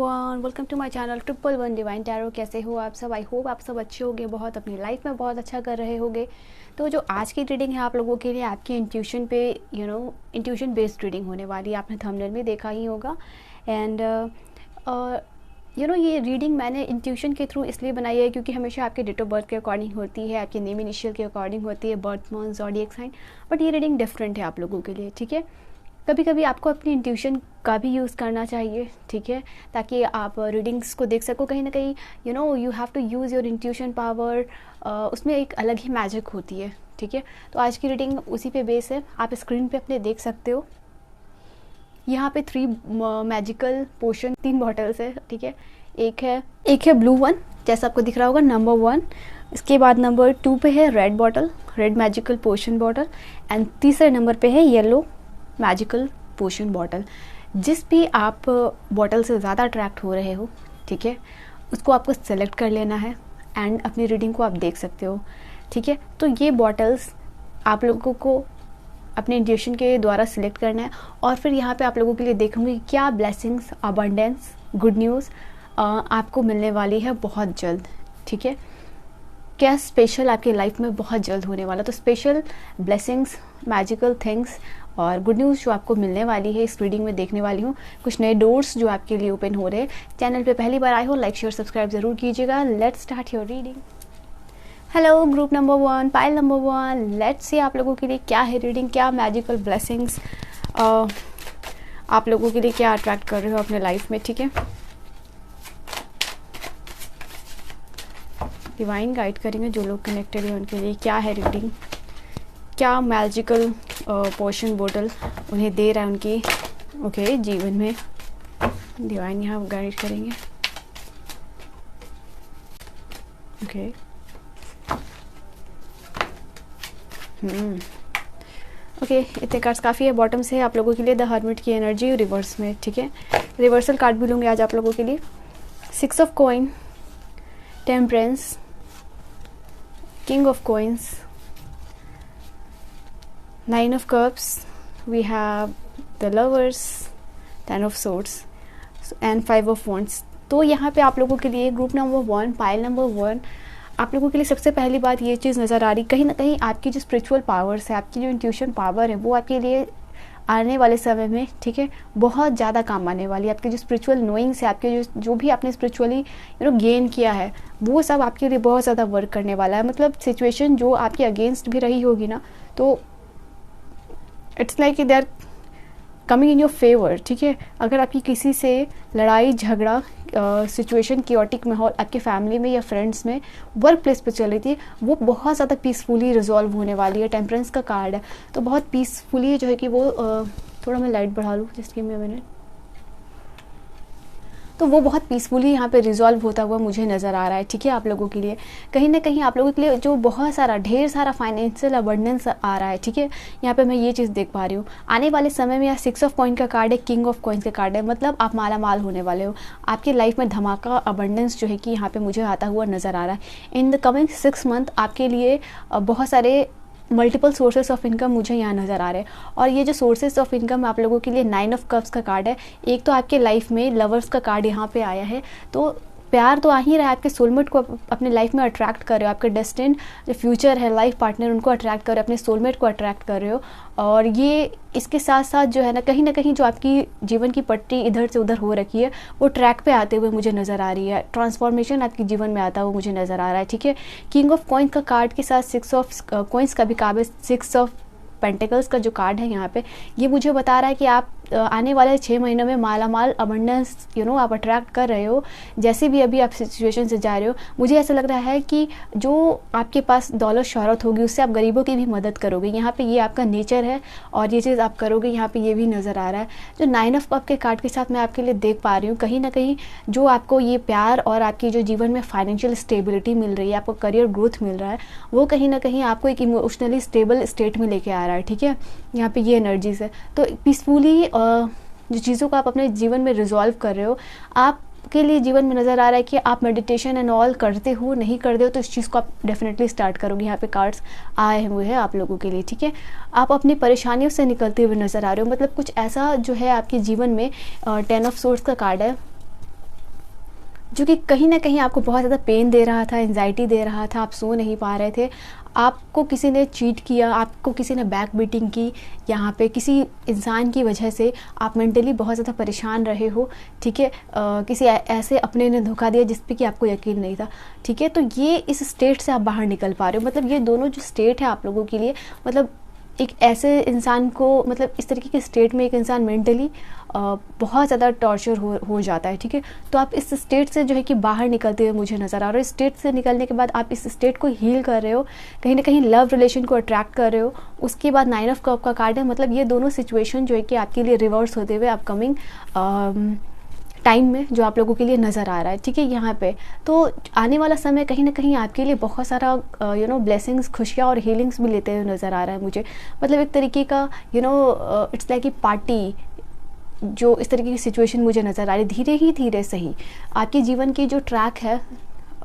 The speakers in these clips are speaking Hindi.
Everyone, welcome to my channel 111 divine tarot. कैसे हो आप सब? आई होप आप सब अच्छे होंगे, बहुत अपनी लाइफ में बहुत अच्छा कर रहे होंगे। तो जो आज की रीडिंग है आप लोगों के लिए आपकी इंट्यूशन पे इंट्यूशन बेस्ड रीडिंग होने वाली है। आपने थंबनेल में देखा ही होगा। एंड ये रीडिंग मैंने इंट्यूशन के थ्रू इसलिए बनाई है क्योंकि हमेशा आपके डेट ऑफ बर्थ के अकॉर्डिंग होती है, आपके नेम इनिशियल के अकॉर्डिंग होती है, birth month, zodiac sign. But ये रीडिंग डिफरेंट है आप लोगों के लिए, ठीक है। कभी कभी आपको अपनी इंट्यूशन का भी यूज़ करना चाहिए, ठीक है, ताकि आप रीडिंग्स को देख सको। कहीं ना कहीं you have to use your intuition power. उसमें एक अलग ही मैजिक होती है, ठीक है। तो आज की रीडिंग उसी पे बेस है। आप स्क्रीन पे अपने देख सकते हो, यहाँ पे 3 मैजिकल पोशन, 3 बॉटल्स है, ठीक है। एक है ब्लू वन, जैसा आपको दिख रहा होगा, नंबर 1। इसके बाद नंबर 2 पे है red bottle, red magical potion bottle. And तीसरे नंबर पे है येलो मैजिकल पोशन बॉटल। जिस भी आप बॉटल से ज़्यादा अट्रैक्ट हो रहे हो, ठीक है, उसको आपको सेलेक्ट कर लेना है एंड अपनी रीडिंग को आप देख सकते हो, ठीक है। तो ये बॉटल्स आप लोगों को अपने इंट्यूशन के द्वारा सिलेक्ट करना है और फिर यहाँ पे आप लोगों के लिए देखूंगी क्या ब्लेसिंग्स, अबंडेंस, गुड न्यूज़ आपको मिलने वाली है बहुत जल्द, ठीक है। क्या स्पेशल आपकी लाइफ में बहुत जल्द होने वाला। तो स्पेशल ब्लेसिंग्स, मैजिकल थिंग्स और गुड न्यूज़ जो आपको मिलने वाली है इस रीडिंग में देखने वाली हूँ। कुछ नए डोर्स जो आपके लिए ओपन हो रहे हैं। चैनल पे पहली बार आए हो, लाइक शेयर सब्सक्राइब ज़रूर कीजिएगा। Let's start your reading. Hello group number 1, pile number 1, let's see आप लोगों के लिए क्या है रीडिंग, क्या मैजिकल ब्लेसिंग्स आप लोगों के लिए क्या अट्रैक्ट कर रहे हो अपने लाइफ में, ठीक है। डिवाइन गाइड करेंगे जो लोग कनेक्टेड हैं उनके लिए क्या है रीडिंग, क्या मैजिकल पोशन बोतल उन्हें दे रहा है उनकी जीवन में। डिवाइन यहाँ गाइड करेंगे। इतने कार्ड्स काफ़ी है। बॉटम से आप लोगों के लिए द हर्मिट की एनर्जी रिवर्स में, ठीक है। रिवर्सल कार्ड भी लूँगी आज आप लोगों के लिए। 6 of coin, temperance, king of coins, 9 of cups, we have the lovers, 10 of swords and 5 of wands। तो यहाँ पे आप लोगों के लिए ग्रुप नंबर 1, पाइल नंबर 1, आप लोगों के लिए सबसे पहली बात ये चीज़ नज़र आ रही, कहीं ना कहीं आपकी जो स्पिरिचुअल पावर्स है, आपकी जो इंट्यूशन पावर है, वो आपके लिए आने वाले समय में, ठीक है, बहुत ज़्यादा काम आने वाली है। आपकी जो स्पिरिचुअल नोइंग्स है, आपके जो भी आपने स्पिरिचुअली गेन किया है, वो सब आपके लिए बहुत ज़्यादा वर्क करने वाला है। मतलब सिचुएशन जो आपके अगेंस्ट भी रही होगी ना, तो it's like they are coming in your favour, ठीक है। अगर आपकी किसी से लड़ाई झगड़ा सिचुएशन क्योटिक माहौल आपके फैमिली में या फ्रेंड्स में, वर्क प्लेस पे चल रही थी, वो बहुत ज़्यादा पीसफुली रिजॉल्व होने वाली है। टेम्परेंस का कार्ड है, तो बहुत पीसफुली जो है कि वो थोड़ा मैं लाइट बढ़ा लूँ जिसकी मैं तो वो बहुत पीसफुली यहाँ पे रिजॉल्व होता हुआ मुझे नज़र आ रहा है, ठीक है। आप लोगों के लिए कहीं ना कहीं आप लोगों के लिए जो बहुत सारा ढेर सारा फाइनेंशियल अबंडेंस आ रहा है, ठीक है। यहाँ पे मैं ये चीज़ देख पा रही हूँ आने वाले समय में। 6 ऑफ कॉइन का कार्ड है, किंग ऑफ कॉइन्स का कार्ड है, मतलब आप माला माल होने वाले हो। आपकी लाइफ में धमाका अबंडेंस जो है कि यहाँ पे मुझे आता हुआ नज़र आ रहा है। इन द कमिंग 6 मंथ आपके लिए बहुत सारे मल्टीपल सोर्सेस ऑफ इनकम मुझे यहाँ नज़र आ रहे हैं। और ये जो सोर्सेस ऑफ इनकम आप लोगों के लिए 9 ऑफ कप्स का कार्ड है। एक तो आपके लाइफ में लवर्स का कार्ड यहाँ पे आया है, तो प्यार तो आ ही रहा है। आपके सोलमेट को अपने लाइफ में अट्रैक्ट कर रहे हो, आपके डेस्टिन्ड जो फ्यूचर है, लाइफ पार्टनर, उनको अट्रैक्ट कर रहे हो, अपने सोलमेट को अट्रैक्ट कर रहे हो। और ये इसके साथ साथ जो है ना, कहीं ना कहीं जो आपकी जीवन की पट्टी इधर से उधर हो रखी है, वो ट्रैक पे आते हुए मुझे नज़र आ रही है। ट्रांसफॉर्मेशन आपके जीवन में आता हुआ मुझे नज़र आ रहा है, ठीक है। किंग ऑफ कॉइन्स का कार्ड के साथ 6 ऑफ कॉइन्स का भी कार्ड है, 6 ऑफ पेंटिकल्स का जो कार्ड है यहाँ पे, ये मुझे बता रहा है कि आप आने वाले 6 महीनों में माला माल अबंडेंस आप अट्रैक्ट कर रहे हो। जैसे भी अभी आप सिचुएशन से जा रहे हो, मुझे ऐसा लग रहा है कि जो आपके पास दौलत शोहरत होगी, उससे आप गरीबों की भी मदद करोगे। यहाँ पे ये आपका नेचर है और ये चीज़ आप करोगे, यहाँ पे ये भी नज़र आ रहा है। जो 9 ऑफ कप के कार्ड के साथ मैं आपके लिए देख पा रही हूँ, कहीं ना कहीं जो आपको ये प्यार और आपकी जो जीवन में फाइनेंशियल स्टेबिलिटी मिल रही है, आपको करियर ग्रोथ मिल रहा है, वो कहीं ना कहीं आपको एक इमोशनली स्टेबल स्टेट में लेके आ रहा है, ठीक है। यहाँ पे ये एनर्जीज है, तो पीसफुली जो चीज़ों को आप अपने जीवन में रिजॉल्व कर रहे हो, आपके लिए जीवन में नज़र आ रहा है कि आप मेडिटेशन एंड ऑल करते हो, नहीं करते हो, तो इस चीज़ को आप डेफिनेटली स्टार्ट करोगे। यहाँ पे कार्ड्स आए हुए हैं आप लोगों के लिए, ठीक है। आप अपनी परेशानियों से निकलते हुए नज़र आ रहे हो, मतलब कुछ ऐसा जो है आपके जीवन में 10 ऑफ सोर्ड्स का कार्ड है, जो कि कहीं ना कहीं आपको बहुत ज़्यादा पेन दे रहा था, एंजाइटी दे रहा था, आप सो नहीं पा रहे थे, आपको किसी ने चीट किया, आपको किसी ने बैक बीटिंग की, यहाँ पे किसी इंसान की वजह से आप मेंटली बहुत ज़्यादा परेशान रहे हो, ठीक है। किसी ऐसे अपने ने धोखा दिया जिस पे कि आपको यकीन नहीं था, ठीक है। तो ये इस स्टेट से आप बाहर निकल पा रहे हो, मतलब ये दोनों जो स्टेट है आप लोगों के लिए, मतलब एक ऐसे इंसान को, मतलब इस तरीके के स्टेट में एक इंसान मेंटली बहुत ज़्यादा टॉर्चर हो जाता है, ठीक है। तो आप इस स्टेट से जो है कि बाहर निकलते हुए मुझे नज़र आ रहा है। इस स्टेट से निकलने के बाद आप इस स्टेट को हील कर रहे हो, कहीं ना कहीं लव रिलेशन को अट्रैक्ट कर रहे हो। उसके बाद 9 ऑफ कप का कार्ड है, मतलब ये दोनों सिचुएशन जो है कि आपके लिए रिवर्स होते हुए अपकमिंग टाइम में जो आप लोगों के लिए नज़र आ रहा है, ठीक है। यहाँ पे तो आने वाला समय कहीं ना कहीं आपके लिए बहुत सारा ब्लेसिंग्स, खुशियाँ और हीलिंग्स भी लेते हुए नज़र आ रहा है मुझे। मतलब एक तरीके का इट्स लाइक ए पार्टी, जो इस तरीके की सिचुएशन मुझे नज़र आ रही। धीरे ही धीरे सही आपके जीवन की जो ट्रैक है,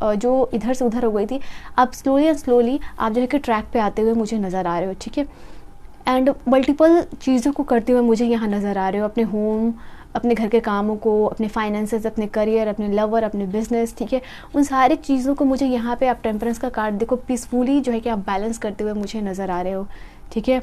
जो इधर से उधर हो गई थी, आप स्लोली एंड स्लोली आप जो है कि ट्रैक पे आते हुए मुझे नज़र आ रहे हो, ठीक है। एंड मल्टीपल चीज़ों को करते हुए मुझे यहाँ नज़र आ रहे हो, अपने होम, अपने घर के कामों को, अपने फाइनेंसेस, अपने करियर, अपने लवर, अपने बिजनेस, ठीक है। उन सारी चीज़ों को मुझे यहाँ पे आप टेम्परेंस का कार्ड देखो, पीसफुली जो है कि आप बैलेंस करते हुए मुझे नज़र आ रहे हो, ठीक है।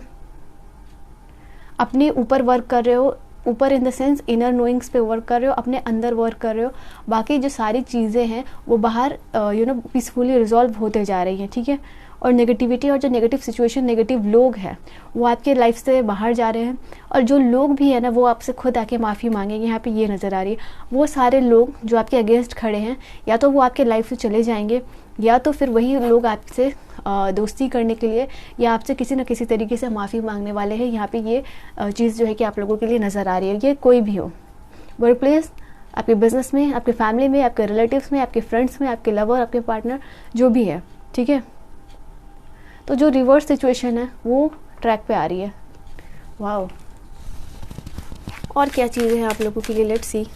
अपने ऊपर वर्क कर रहे हो, ऊपर इन द सेंस इनर नोइंग्स पे वर्क कर रहे हो, अपने अंदर वर्क कर रहे हो। बाकी जो सारी चीज़ें हैं वो बाहर पीसफुली रिजॉल्व होते जा रही हैं, ठीक है। और नेगेटिविटी और जो नेगेटिव सिचुएशन, नेगेटिव लोग हैं वो आपके लाइफ से बाहर जा रहे हैं। और जो लोग भी है ना वो आपसे खुद आके माफ़ी मांगेंगे, यहाँ पे ये नज़र आ रही है। वो सारे लोग जो आपके अगेंस्ट खड़े हैं, या तो वो आपके लाइफ से चले जाएंगे, या तो फिर वही लोग आपसे दोस्ती करने के लिए या आपसे किसी न किसी तरीके से माफ़ी मांगने वाले हैं। यहाँ पे ये चीज़ जो है कि आप लोगों के लिए नज़र आ रही है। ये कोई भी हो, वर्क प्लेस, आपके बिजनेस में, आपके फैमिली में, आपके रिलेटिव्स में, आपके फ्रेंड्स में, आपके लवर, आपके पार्टनर, जो भी है, ठीक है। तो जो रिवर्स सिचुएशन है वो ट्रैक पे आ रही है। वाओ, और क्या चीज़ें हैं आप लोगों के लिए, लेट्स सी।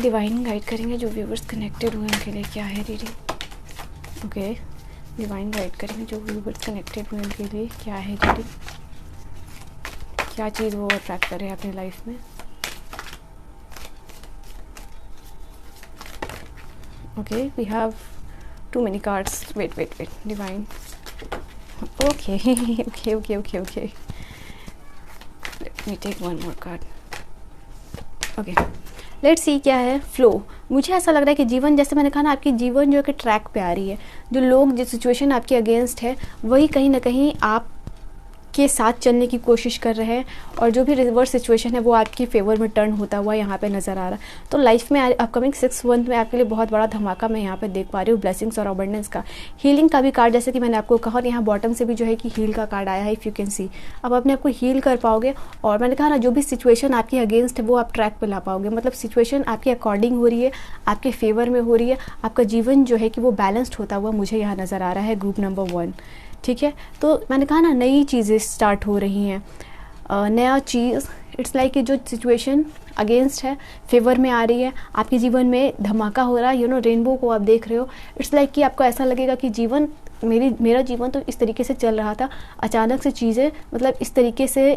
डिवाइन गाइड करेंगे जो व्यूवर्स कनेक्टेड हुए उनके लिए, क्या है रीडिंग। ओके, डिवाइन गाइड करेंगे जो व्यूवर्स कनेक्टेड हुए उनके लिए, क्या है रीडिंग। क्या चीज़ वो अट्रैक्ट करे अपनी लाइफ में। Okay, we have too many cards. Wait. Divine. Okay. Let me take one more card. Okay. Let's see क्या है फ्लो। मुझे ऐसा लग रहा है कि जीवन, जैसे मैंने कहा ना, आपकी जीवन जो है कि ट्रैक पे आ रही है। जो लोग, जो सिचुएशन आपके अगेंस्ट है, वही कहीं ना कहीं आप के साथ चलने की कोशिश कर रहे हैं, और जो भी रिवर्स सिचुएशन है वो आपकी फेवर में टर्न होता हुआ यहाँ पे नज़र आ रहा है। तो लाइफ में अपकमिंग 6 मंथ में आपके लिए बहुत बड़ा धमाका मैं यहाँ पे देख पा रही हूँ, ब्लेसिंग्स और अबंडेंस का। हीलिंग का भी कार्ड, जैसे कि मैंने आपको कहा, और यहाँ बॉटम से भी जो है कि हील का कार्ड आया है, इफ़ यू कैन सी। अब अपने आप को हील कर पाओगे, और मैंने कहा ना, जो भी सिचुएशन आपके अगेंस्ट है वो आप ट्रैक पर ला पाओगे। मतलब सिचुएशन आपके अकॉर्डिंग हो रही है, आपके फेवर में हो रही है, आपका जीवन जो है कि वो बैलेंस्ड होता हुआ मुझे यहाँ नज़र आ रहा है। ग्रुप नंबर 1, ठीक है। तो मैंने कहा ना, नई चीज़ें स्टार्ट हो रही हैं, नया चीज़। इट्स लाइक कि जो सिचुएशन अगेंस्ट है फेवर में आ रही है, आपके जीवन में धमाका हो रहा है। रेनबो को आप देख रहे हो। इट्स लाइक कि आपको ऐसा लगेगा कि जीवन, मेरा जीवन तो इस तरीके से चल रहा था, अचानक से चीज़ें, मतलब इस तरीके से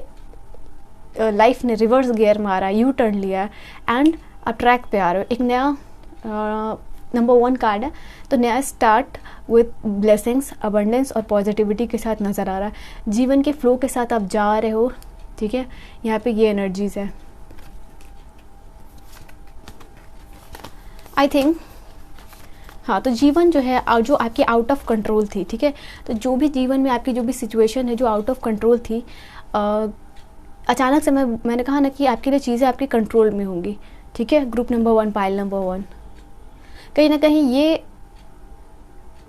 लाइफ ने रिवर्स गियर मारा, यू टर्न लिया, एंड आप ट्रैक पे आ रहे हो। एक नया नंबर 1 कार्ड है, तो नया स्टार्ट विथ ब्लेसिंग्स, अबंडेंस और पॉजिटिविटी के साथ नज़र आ रहा है। जीवन के फ्लो के साथ आप जा रहे हो, ठीक है। यहाँ पे ये एनर्जीज है। आई थिंक हाँ, तो जीवन जो है, जो आपकी आउट ऑफ कंट्रोल थी, ठीक है। तो जो भी जीवन में आपकी जो भी सिचुएशन है जो आउट ऑफ कंट्रोल थी, अचानक से मैंने कहा ना कि आपके लिए चीज़ें आपके कंट्रोल में होंगी, ठीक है। ग्रुप नंबर 1, पाइल नंबर 1, कहीं ना कहीं ये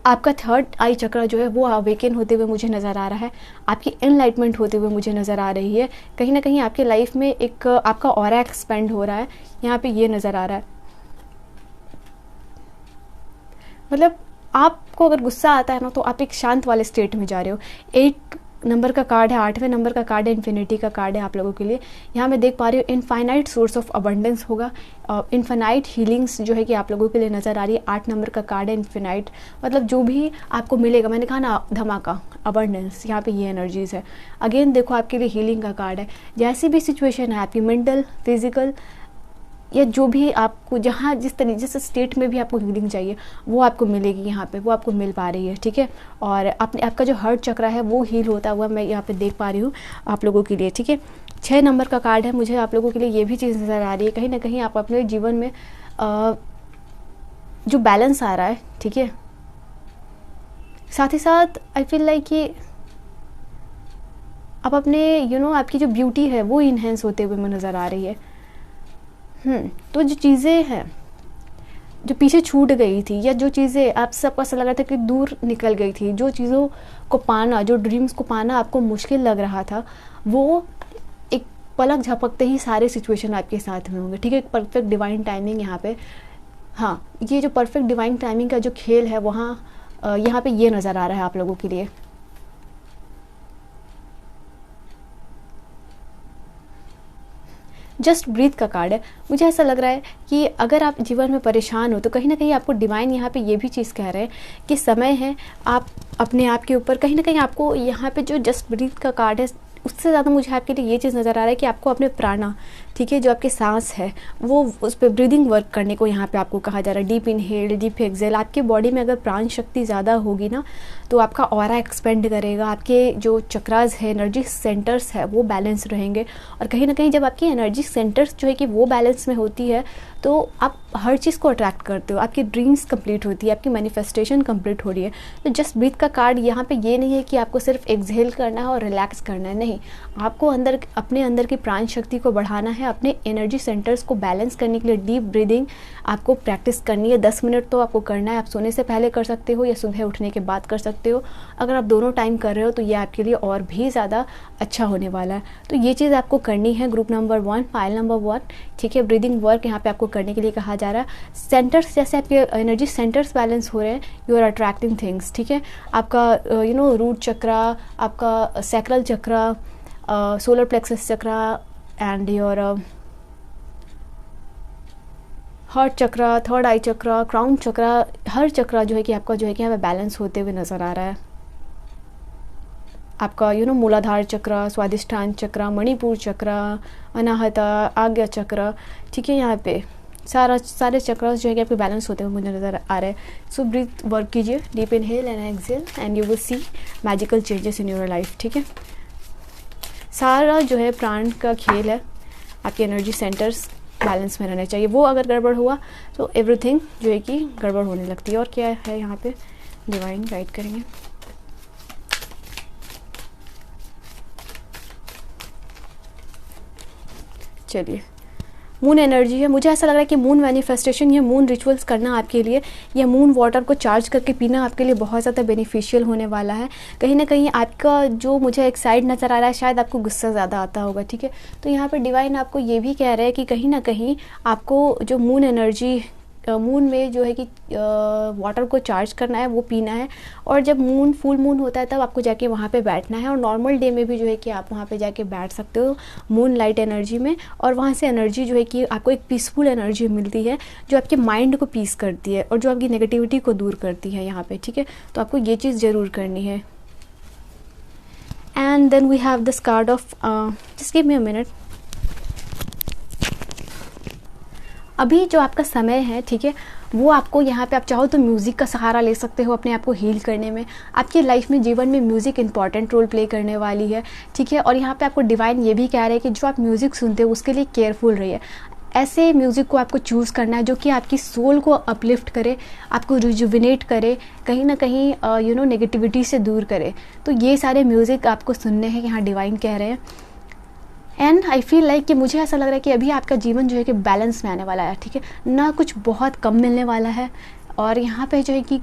आपका थर्ड आई चक्र जो है वो अवेकन होते हुए मुझे नज़र आ रहा है, आपकी एनलाइटमेंट होते हुए मुझे नज़र आ रही है। कहीं ना कहीं आपके लाइफ में एक आपका ऑरा एक्सपेंड हो रहा है, यहाँ पे ये नज़र आ रहा है। मतलब आपको अगर गुस्सा आता है ना, तो आप एक शांत वाले स्टेट में जा रहे हो। 8 नंबर का कार्ड है, 8वें नंबर का कार्ड है, इन्फिनिटी का कार्ड है आप लोगों के लिए। यहाँ मैं देख पा रही हूँ इनफाइनाइट सोर्स ऑफ अबंडेंस होगा, इनफाइनाइट हीलिंग्स जो है कि आप लोगों के लिए नज़र आ रही है। 8 नंबर का कार्ड है इनफिनाइट, मतलब जो भी आपको मिलेगा, मैंने कहा ना धमाका, अबंडेंस, यहाँ पे ये एनर्जीज है। अगेन देखो आपके लिए हीलिंग का कार्ड है। जैसी भी सिचुएशन है आपकी, मेंटल, फिजिकल, या जो भी आपको जहाँ जिस तरीके से स्टेट में भी आपको हीलिंग चाहिए वो आपको मिलेगी, यहाँ पे वो आपको मिल पा रही है, ठीक है। और आपका जो हार्ट चक्र है वो हील होता हुआ मैं यहाँ पे देख पा रही हूँ आप लोगों के लिए, ठीक है। 6 नंबर का कार्ड है, मुझे आप लोगों के लिए ये भी चीज़ नज़र आ रही है, कहीं ना कहीं आप अपने जीवन में जो बैलेंस आ रहा है, ठीक है, साथ ही साथ आई फील लाइक कि आप अपने आपकी जो ब्यूटी है वो इन्हेंस होते हुए मुझे नज़र आ रही है। तो जो चीज़ें हैं जो पीछे छूट गई थी, या जो चीज़ें आप सबको ऐसा लग रहा था कि दूर निकल गई थी, जो चीज़ों को पाना, जो ड्रीम्स को पाना आपको मुश्किल लग रहा था, वो एक पलक झपकते ही सारे सिचुएशन आपके साथ में होंगे, ठीक है। परफेक्ट डिवाइन टाइमिंग यहाँ पे, हाँ, ये जो परफेक्ट डिवाइन टाइमिंग का जो खेल है वहाँ यहाँ पे ये नज़र आ रहा है आप लोगों के लिए। जस्ट ब्रीथ का कार्ड है। मुझे ऐसा लग रहा है कि अगर आप जीवन में परेशान हो तो कहीं ना कहीं आपको डिवाइन यहाँ पे ये भी चीज़ कह रहे हैं कि समय है आप अपने आप के ऊपर, कहीं ना कहीं आपको यहाँ पे जो जस्ट ब्रीथ का कार्ड है उससे ज़्यादा मुझे आपके लिए ये चीज़ नज़र आ रहा है कि आपको अपने प्राणा, ठीक है, जो आपके सांस है वो उस पर ब्रीदिंग वर्क करने को यहाँ पे आपको कहा जा रहा है। Deep inhale, deep exhale. आपके बॉडी में अगर प्राण शक्ति ज़्यादा होगी ना तो आपका ऑरा एक्सपेंड करेगा, आपके जो चक्रास है, एनर्जी सेंटर्स है वो बैलेंस रहेंगे। और कहीं ना कहीं जब आपकी एनर्जी सेंटर्स जो है कि वो बैलेंस में होती है तो आप हर चीज़ को अट्रैक्ट करते हो, आपकी ड्रीम्स कंप्लीट होती है, आपकी मैनिफेस्टेशन कंप्लीट हो रही है। तो जस्ट ब्रीथ का कार्ड यहाँ पे ये नहीं है कि आपको सिर्फ एक्सहेल करना है और रिलैक्स करना है, नहीं, आपको अपने अंदर की प्राण शक्ति को बढ़ाना है, अपने एनर्जी सेंटर्स को बैलेंस करने के लिए डीप ब्रीदिंग आपको प्रैक्टिस करनी है। 10 मिनट तो आपको करना है। आप सोने से पहले कर सकते हो या सुबह उठने के बाद कर सकते हो। अगर आप दोनों टाइम कर रहे हो तो ये आपके लिए और भी ज़्यादा अच्छा होने वाला है। तो ये चीज़ आपको करनी है। ग्रुप नंबर 1, फाइल नंबर 1, ठीक है। ब्रीदिंग वर्क यहाँ पे आपको करने के लिए कहा जा रहा है। सेंटर्स, जैसे आपके एनर्जी सेंटर्स बैलेंस हो रहे हैं, यू आर अट्रैक्टिंग थिंग्स, ठीक है। आपका रूट चक्रा, आपका sacral chakra, solar plexus chakra and your heart chakra, third eye chakra, crown chakra, हर चक्रा जो है कि आपका जो है कि यहाँ पे बैलेंस होते हुए नज़र आ रहा है। आपका मूलाधार चक्र, स्वादिष्ठान चक्र, मणिपुर चक्र, अनाहता, आज्ञा चक्र, ठीक है। यहाँ पे सारे चक्र जो है कि आपके बैलेंस होते हुए मुझे नज़र आ रहे हैं। सो ब्रीथ वर्क कीजिए, deep inhale and exhale and you will see magical changes in your life, ठीक है। सारा जो है प्राण का खेल है, आपके एनर्जी सेंटर्स बैलेंस में रहने चाहिए। वो अगर गड़बड़ हुआ तो एवरीथिंग जो है कि गड़बड़ होने लगती है। और क्या है यहाँ पे डिवाइन गाइड करेंगे। चलिए, मून एनर्जी है। मुझे ऐसा लग रहा है कि मून मैनिफेस्टेशन या मून रिचुअल्स करना आपके लिए, या मून वाटर को चार्ज करके पीना आपके लिए बहुत ज़्यादा बेनिफिशियल होने वाला है। कहीं ना कहीं आपका जो मुझे एक साइड नज़र आ रहा है, शायद आपको गुस्सा ज़्यादा आता होगा, ठीक है। तो यहाँ पर डिवाइन आपको ये भी कह रहे हैं कि कहीं ना कहीं आपको जो मून एनर्जी, मून में जो है कि वाटर को चार्ज करना है, वो पीना है। और जब फुल मून होता है तब आपको जाके वहाँ पे बैठना है। और नॉर्मल डे में भी जो है कि आप वहाँ पे जाके बैठ सकते हो मून लाइट एनर्जी में। और वहाँ से एनर्जी जो है कि आपको एक पीसफुल एनर्जी मिलती है जो आपके माइंड को पीस करती है और जो आपकी नेगेटिविटी को दूर करती है यहाँ पे, ठीक है। तो आपको ये चीज़ ज़रूर करनी है। And then we have this card of, just give me a minute. अभी जो आपका समय है, ठीक है, वो आपको यहाँ पे आप चाहो तो म्यूज़िक का सहारा ले सकते हो अपने आप को हील करने में। आपकी लाइफ में, जीवन में म्यूज़िक इंपॉर्टेंट रोल प्ले करने वाली है, ठीक है। और यहाँ पे आपको डिवाइन ये भी कह रहे हैं कि जो आप म्यूज़िक सुनते हो उसके लिए केयरफुल रहिए। ऐसे म्यूज़िक को आपको चूज़ करना है जो कि आपकी सोल को अपलिफ्ट करे, आपको रिजुविनेट करे, कहीं ना कहीं नेगेटिविटी से दूर करे। तो ये सारे म्यूज़िक आपको सुनने हैं, यहाँ डिवाइन कह रहे हैं। एंड आई फील लाइक कि मुझे ऐसा लग रहा है कि अभी आपका जीवन जो है कि बैलेंस में आने वाला है, ठीक है ना। कुछ बहुत कम मिलने वाला है। और यहाँ पे जो है कि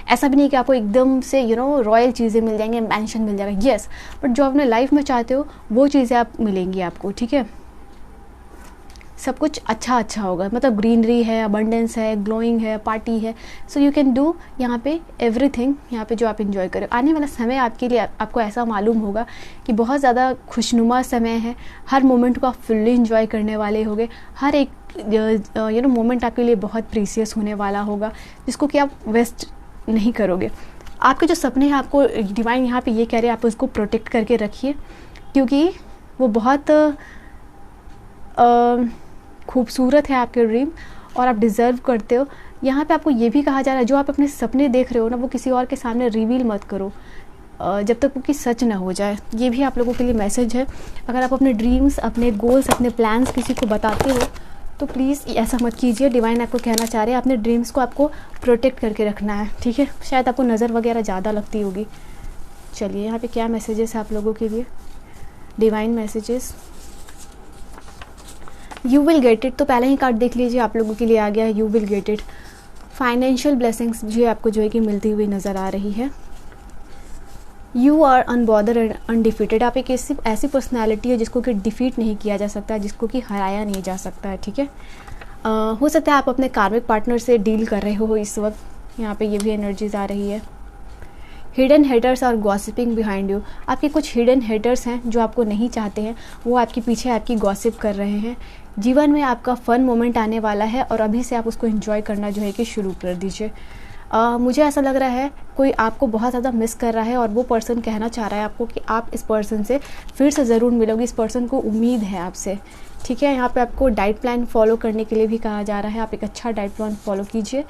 ऐसा भी नहीं कि आपको एकदम से रॉयल चीज़ें मिल जाएंगी, मैंशन मिल जाएगा, येस, बट जो अपने लाइफ में चाहते हो वो चीज़ें आप मिलेंगी आपको, ठीक है। सब कुछ अच्छा अच्छा होगा, मतलब ग्रीनरी है, अबंडेंस है, ग्लोइंग है, पार्टी है। सो यू कैन डू यहाँ पे एवरीथिंग, यहाँ पे जो आप इन्जॉय करें। आने वाला समय आपके लिए आपको ऐसा मालूम होगा कि बहुत ज़्यादा खुशनुमा समय है, हर मोमेंट को आप फुल्ली इन्जॉय करने वाले होंगे, हर एक मोमेंट आपके लिए बहुत प्रीसियस होने वाला होगा, जिसको कि आप वेस्ट नहीं करोगे। आपके जो सपने हैं, आपको डिवाइन यहाँ पे ये कह रहे हैं, आप उसको प्रोटेक्ट करके रखिए, क्योंकि वो बहुत खूबसूरत है आपके ड्रीम, और आप डिज़र्व करते हो। यहाँ पे आपको ये भी कहा जा रहा है, जो आप अपने सपने देख रहे हो ना, वो किसी और के सामने रिवील मत करो जब तक वो कि सच ना हो जाए। ये भी आप लोगों के लिए मैसेज है। अगर आप अपने ड्रीम्स, अपने गोल्स, अपने प्लान्स किसी को बताते हो तो प्लीज़ ऐसा मत कीजिए। डिवाइन आपको कहना चाह रहे हैं अपने ड्रीम्स को आपको प्रोटेक्ट करके रखना है, ठीक है। शायद आपको नज़र वगैरह ज़्यादा लगती होगी। चलिए यहाँ पे क्या मैसेजेस है आप लोगों के लिए, divine messages. You will get it, तो पहले ही कार्ड देख लीजिए, आप लोगों के लिए आ गया है you will get it. Financial blessings भी आपको जो है कि मिलती हुई नज़र आ रही है। यू आर अनबॉदर एंड अनडिफीटेड, आप एक ऐसी पर्सनैलिटी है जिसको कि डिफीट नहीं किया जा सकता, जिसको कि हराया नहीं जा सकता है, ठीक है। हो सकता है आप अपने कार्मिक पार्टनर से डील कर रहे हो इस वक्त, यहाँ पे ये भी एनर्जीज आ रही है। Hidden haters are gossiping behind you, आपके कुछ हिडन हेटर्स हैं जो आपको नहीं चाहते हैं, वो आपके पीछे आपकी गॉसिप कर रहे हैं। जीवन में आपका फ़न मोमेंट आने वाला है और अभी से आप उसको एंजॉय करना जो है कि शुरू कर दीजिए। मुझे ऐसा लग रहा है कोई आपको बहुत ज़्यादा मिस कर रहा है और वो पर्सन कहना चाह रहा है आपको कि आप इस पर्सन से फिर से ज़रूर मिलोगे, इस पर्सन को उम्मीद है आपसे, ठीक है। यहाँ पे आपको डाइट प्लान फॉलो करने के लिए भी कहा जा रहा है, आप एक अच्छा डाइट प्लान फॉलो कीजिए।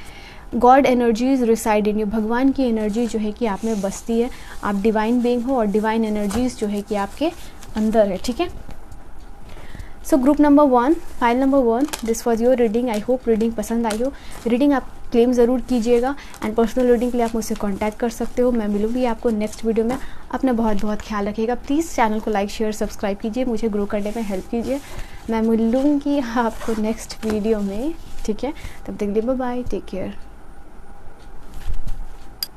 God energies reside in you, भगवान की एनर्जी जो है कि आप में बसती है, आप डिवाइन बीइंग हो और डिवाइन एनर्जीज जो है कि आपके अंदर है, ठीक है। सो group number 1, file number 1, this was your reading. I hope reading पसंद आई हो। रीडिंग आप क्लेम ज़रूर कीजिएगा एंड पर्सनल रीडिंग के लिए आप मुझसे कांटेक्ट कर सकते हो। मैं मिलूंगी आपको नेक्स्ट वीडियो में। अपना बहुत बहुत ख्याल रखिएगा। प्लीज़ चैनल को लाइक शेयर सब्सक्राइब कीजिए, मुझे ग्रो करने में हेल्प कीजिए। मैं मिलूंगी आपको नेक्स्ट वीडियो में, ठीक है। तब तक के लिए bye bye, take care.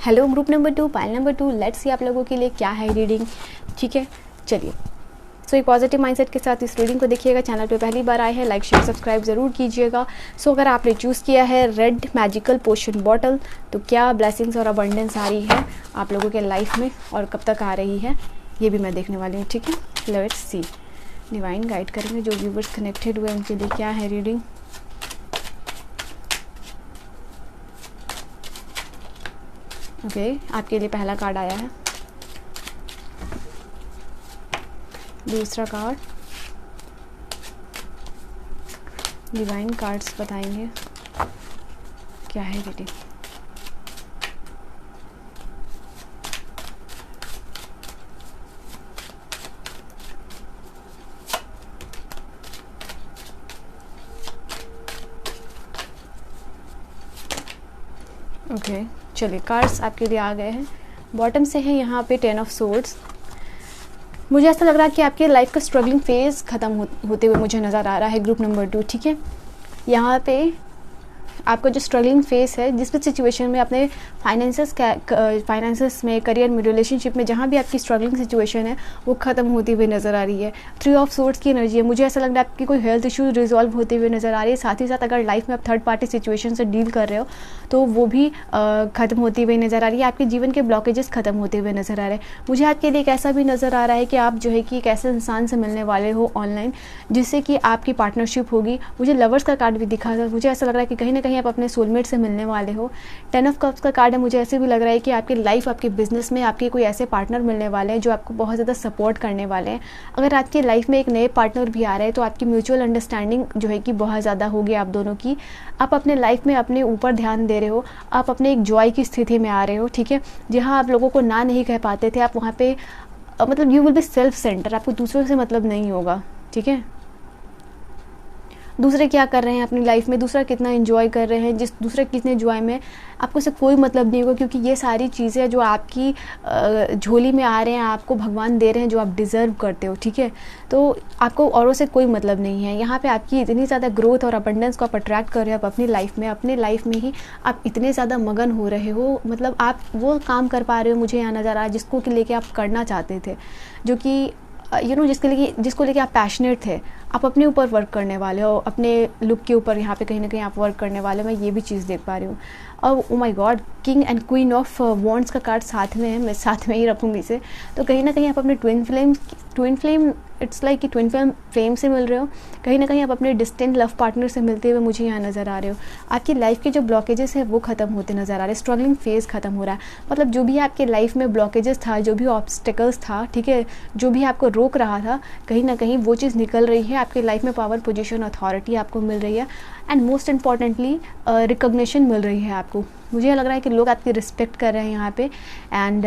Hello group number 2, file number 2, let's see आप लोगों के लिए क्या है रीडिंग, ठीक है। चलिए, सो एक पॉजिटिव माइंडसेट के साथ इस रीडिंग को देखिएगा। चैनल पे पहली बार आए हैं, लाइक शेयर सब्सक्राइब ज़रूर कीजिएगा। सो अगर आपने चूज़ किया है रेड मैजिकल पोशन बॉटल, तो क्या ब्लेसिंग्स और अबंडेंस आ रही है आप लोगों के लाइफ में और कब तक आ रही है, ये भी मैं देखने वाली हूँ, ठीक है। लेट्स सी, डिवाइन गाइड करेंगे जो व्यूवर्स कनेक्टेड हुए उनके लिए क्या है रीडिंग। ओके, आपके लिए पहला कार्ड आया है, दूसरा कार्ड। डिवाइन कार्ड्स बताएंगे क्या है रीडिंग। ओके, चलिए कार्ड्स आपके लिए आ गए हैं। बॉटम से है यहाँ पे 10 ऑफ सोर्ड्स। मुझे ऐसा लग रहा है कि आपके लाइफ का स्ट्रगलिंग फेज़ ख़त्म होते हुए मुझे नज़र आ रहा है ग्रुप नंबर 2, ठीक है। यहाँ पे आपका जो स्ट्रगलिंग फेस है, जिस भी सिचुएशन में अपने फाइनेंसेस में, करियर में, रिलेशनशिप में, जहाँ भी आपकी स्ट्रगलिंग सिचुएशन है वो ख़त्म होती हुई नज़र आ रही है। 3 ऑफ सोर्ड्स की एनर्जी है। मुझे ऐसा लग रहा है आपकी कोई हेल्थ इशू रिजॉल्व होते हुए नज़र आ रही है। साथ ही साथ अगर लाइफ में आप थर्ड पार्टी सिचुएशन से डील कर रहे हो तो वो भी ख़त्म होती हुई नज़र आ रही है। आपके जीवन के ब्लॉकेजेस ख़त्म होते हुए नज़र आ रहे हैं। मुझे आपके लिए एक ऐसा भी नज़र आ रहा है कि आप जो है कि एक ऐसे इंसान से मिलने वाले हो ऑनलाइन जिससे कि आपकी पार्टनरशिप होगी। मुझे लवर्स का कार्ड भी दिखा था। मुझे ऐसा लग रहा है कि कहीं ना कहीं आप अपने सोलमेट से मिलने वाले हो। 10 ऑफ कप्स का कार्ड है। मुझे ऐसे भी लग रहा है कि आपकी लाइफ, आपके बिजनेस में आपके कोई ऐसे पार्टनर मिलने वाले हैं जो आपको बहुत ज़्यादा सपोर्ट करने वाले हैं। अगर आपकी लाइफ में एक नए पार्टनर भी आ रहे हैं तो आपकी म्यूचुअल अंडरस्टैंडिंग जो है कि बहुत ज़्यादा होगी आप दोनों की। आप अपने लाइफ में अपने ऊपर ध्यान दे रहे हो, आप अपने एक जॉय की स्थिति में आ रहे हो, ठीक है। जहाँ आप लोगों को ना नहीं कह पाते थे, आप वहाँ पे मतलब you will be self centre, आपको दूसरों से मतलब नहीं होगा, ठीक है। दूसरे क्या कर रहे हैं अपनी लाइफ में, दूसरा कितना एंजॉय कर रहे हैं, जिस दूसरे कितने एंजॉय में, आपको से कोई मतलब नहीं होगा, क्योंकि ये सारी चीज़ें जो आपकी झोली में आ रहे हैं, आपको भगवान दे रहे हैं जो आप डिज़र्व करते हो, ठीक है। तो आपको औरों से कोई मतलब नहीं है। यहाँ पे आपकी इतनी ज़्यादा ग्रोथ और अबंडेंस को आप अट्रैक्ट कर रहे हो आप अपनी लाइफ में। अपने लाइफ में ही आप इतने ज़्यादा मगन हो रहे हो, मतलब आप वो काम कर पा रहे हो, मुझे यहाँ नज़र आ रहा है जिसको कि लेके आप करना चाहते थे, जो कि जिसको लेके आप पैशनेट थे, आप अपने ऊपर वर्क करने वाले हो, अपने लुक के ऊपर यहाँ पे कहीं ना कहीं आप वर्क करने वाले हो। मैं ये भी चीज़ देख पा रही हूँ। और oh my God, king and queen of wands का कार्ड साथ में है, मैं साथ में ही रखूँगी इसे। तो कहीं ना कहीं आप अपने ट्विन फ्लेम इट्स लाइक कि ट्विन फ्लेम से मिल रहे हो, कहीं ना कहीं आप अपने डिस्टेंट लव पार्टनर से मिलते हुए मुझे यहाँ नज़र आ रहे हो। आपकी लाइफ के जो ब्लॉकेजेस है वो ख़त्म होते नज़र आ रहे हैं, स्ट्रगलिंग फेज़ ख़त्म हो रहा है। मतलब जो भी आपके लाइफ में ब्लॉकेजेस था, जो भी ऑब्स्टिकल्स था, ठीक है, जो भी आपको रोक रहा था, कहीं ना कहीं वो चीज़ निकल रही है। आपके लाइफ में पावर, पोजीशन, अथॉरिटी आपको मिल रही है एंड मोस्ट इम्पॉर्टेंटली रिकॉग्निशन मिल रही है आपको। मुझे लग रहा है कि लोग आपकी रिस्पेक्ट कर रहे हैं यहाँ पे। एंड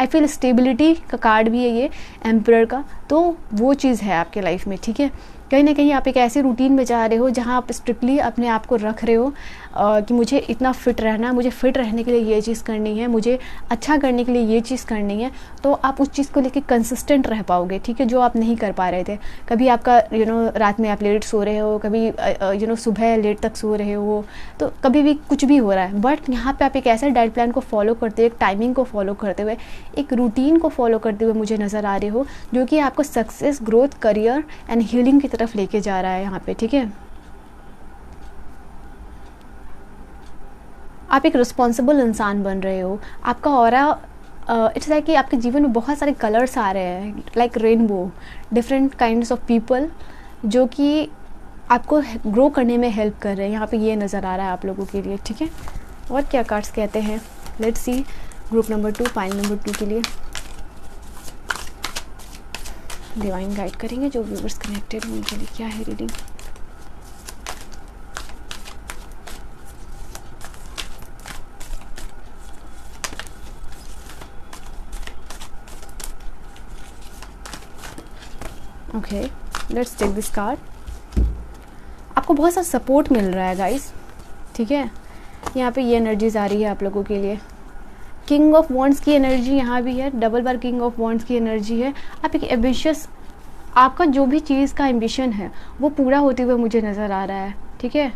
आई फील स्टेबिलिटी का कार्ड भी है ये एम्परर का, तो वो चीज़ है आपके लाइफ में, ठीक है। कहीं ना कहीं आप एक ऐसे रूटीन में जा रहे हो जहाँ आप स्ट्रिक्टली अपने आप को रख रहे हो कि मुझे इतना फिट रहना है, मुझे फिट रहने के लिए ये चीज़ करनी है, मुझे अच्छा करने के लिए ये चीज़ करनी है। तो आप उस चीज़ को लेके कंसिस्टेंट रह पाओगे, ठीक है, जो आप नहीं कर पा रहे थे। कभी आपका रात में आप लेट सो रहे हो, कभी सुबह लेट तक सो रहे हो, तो कभी भी कुछ भी हो रहा है। बट यहाँ पे आप एक ऐसे डाइट प्लान को फॉलो करते हुए, एक टाइमिंग को फॉलो करते हुए, एक रूटीन को फॉलो करते हुए मुझे नज़र आ रहे हो, जो कि आपको success, growth, career and healing की तरफ लेके जा रहा है यहाँ पे, ठीक है। आप एक रिस्पॉन्सिबल इंसान बन रहे हो। आपका ऑरा इट्स लाइक कि आपके जीवन में बहुत सारे कलर्स आ रहे हैं, like rainbow, different kinds of people जो कि आपको ग्रो करने में हेल्प कर रहे हैं। यहाँ पे ये नज़र आ रहा है आप लोगों के लिए, ठीक है। और क्या कार्ड्स कहते हैं, let's see group number 2, pile number 2 के लिए डिवाइन गाइड करेंगे जो व्यूअर्स कनेक्टेड हैं उनके लिए। क्या है reading? Okay, let's take this card. आपको बहुत सा सपोर्ट मिल रहा है गाइस, ठीक है। यहाँ पे ये एनर्जीज आ रही है आप लोगों के लिए। किंग ऑफ वॉन्ड्स की एनर्जी यहाँ भी है, double bar king of wands की एनर्जी है। आप एक एम्बिशियस, आपका जो भी चीज़ का एम्बिशन है वो पूरा होते हुए मुझे नज़र आ रहा है, ठीक है।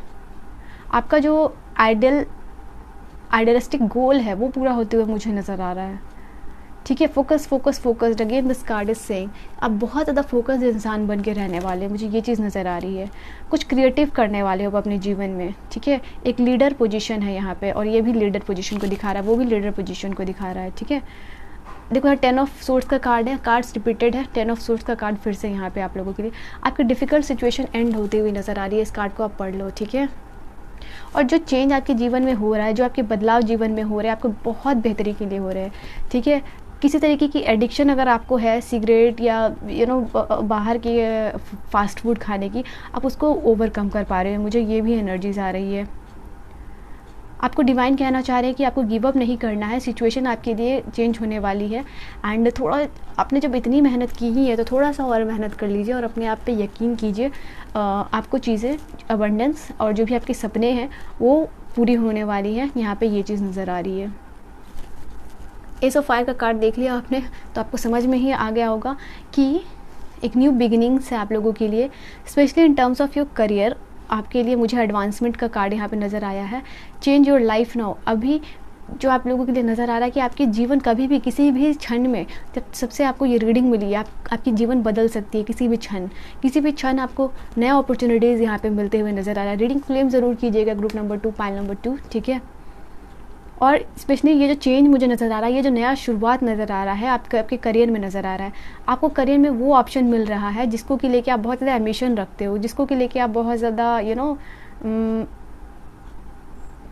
आपका जो आइडियलिस्टिक गोल है वो पूरा होते हुए मुझे नज़र आ रहा है, ठीक है। Focused again this card is saying आप बहुत ज़्यादा फोकस्ड इंसान बन के रहने वाले, मुझे ये चीज़ नज़र आ रही है। कुछ क्रिएटिव करने वाले हो अपने जीवन में, ठीक है। एक लीडर पोजीशन है यहाँ पे, और ये भी लीडर पोजीशन को दिखा रहा है, वो भी लीडर पोजीशन को दिखा रहा है, ठीक है। देखो यहाँ 10 ऑफ सोर्ड्स का कार्ड है, कार्ड्स रिपीटेड है। 10 ऑफ सोर्ड्स का कार्ड फिर से यहाँ पे आप लोगों के लिए। आपकी डिफ़िकल्ट सिचुएशन एंड होती हुई नज़र आ रही है, इस कार्ड को आप पढ़ लो, ठीक है। और जो चेंज आपके जीवन में हो रहा है, जो आपके बदलाव जीवन में हो रहे हैं, आपको बहुत बेहतरी के लिए हो रहे हैं, ठीक है। किसी तरीके की एडिक्शन अगर आपको है सिगरेट या बाहर की फास्ट फूड खाने की, आप उसको ओवरकम कर पा रहे हैं, मुझे ये भी एनर्जीज आ रही है। आपको डिवाइन कहना चाह रहे हैं कि आपको गिव अप नहीं करना है, सिचुएशन आपके लिए चेंज होने वाली है। एंड थोड़ा आपने जब इतनी मेहनत की ही है तो थोड़ा सा और मेहनत कर लीजिए और अपने आप पे यकीन कीजिए, आपको चीज़ें अबंडेंस और जो भी आपके सपने हैं वो पूरी होने वाली है। यहाँ पे ये चीज़ नज़र आ रही है। एस ऑफ फायर का कार्ड देख लिया आपने तो आपको समझ में ही आ गया होगा कि एक न्यू बिगिनिंग्स है आप लोगों के लिए, specially in terms of your career. आपके लिए मुझे एडवांसमेंट का कार्ड यहाँ पे नज़र आया है। चेंज योर लाइफ नाउ, अभी जो आप लोगों के लिए नज़र आ रहा है कि आपके जीवन कभी भी किसी भी क्षण में, जब सबसे आपको ये रीडिंग मिली है, आपकी जीवन बदल सकती है किसी भी क्षण आपको नया अपॉर्चुनिटीज़ यहाँ पे मिलते हुए नज़र आ रहा है। रीडिंग क्लेम ज़रूर कीजिएगा ग्रुप नंबर 2, पाइल नंबर 2, ठीक है। और स्पेशली ये जो चेंज मुझे नज़र आ रहा है, ये जो नया शुरुआत नज़र आ रहा है आपके करियर में नज़र आ रहा है। आपको करियर में वो ऑप्शन मिल रहा है जिसको कि लेके आप बहुत ज़्यादा एम्बिशन रखते हो, जिसको कि लेके आप बहुत ज़्यादा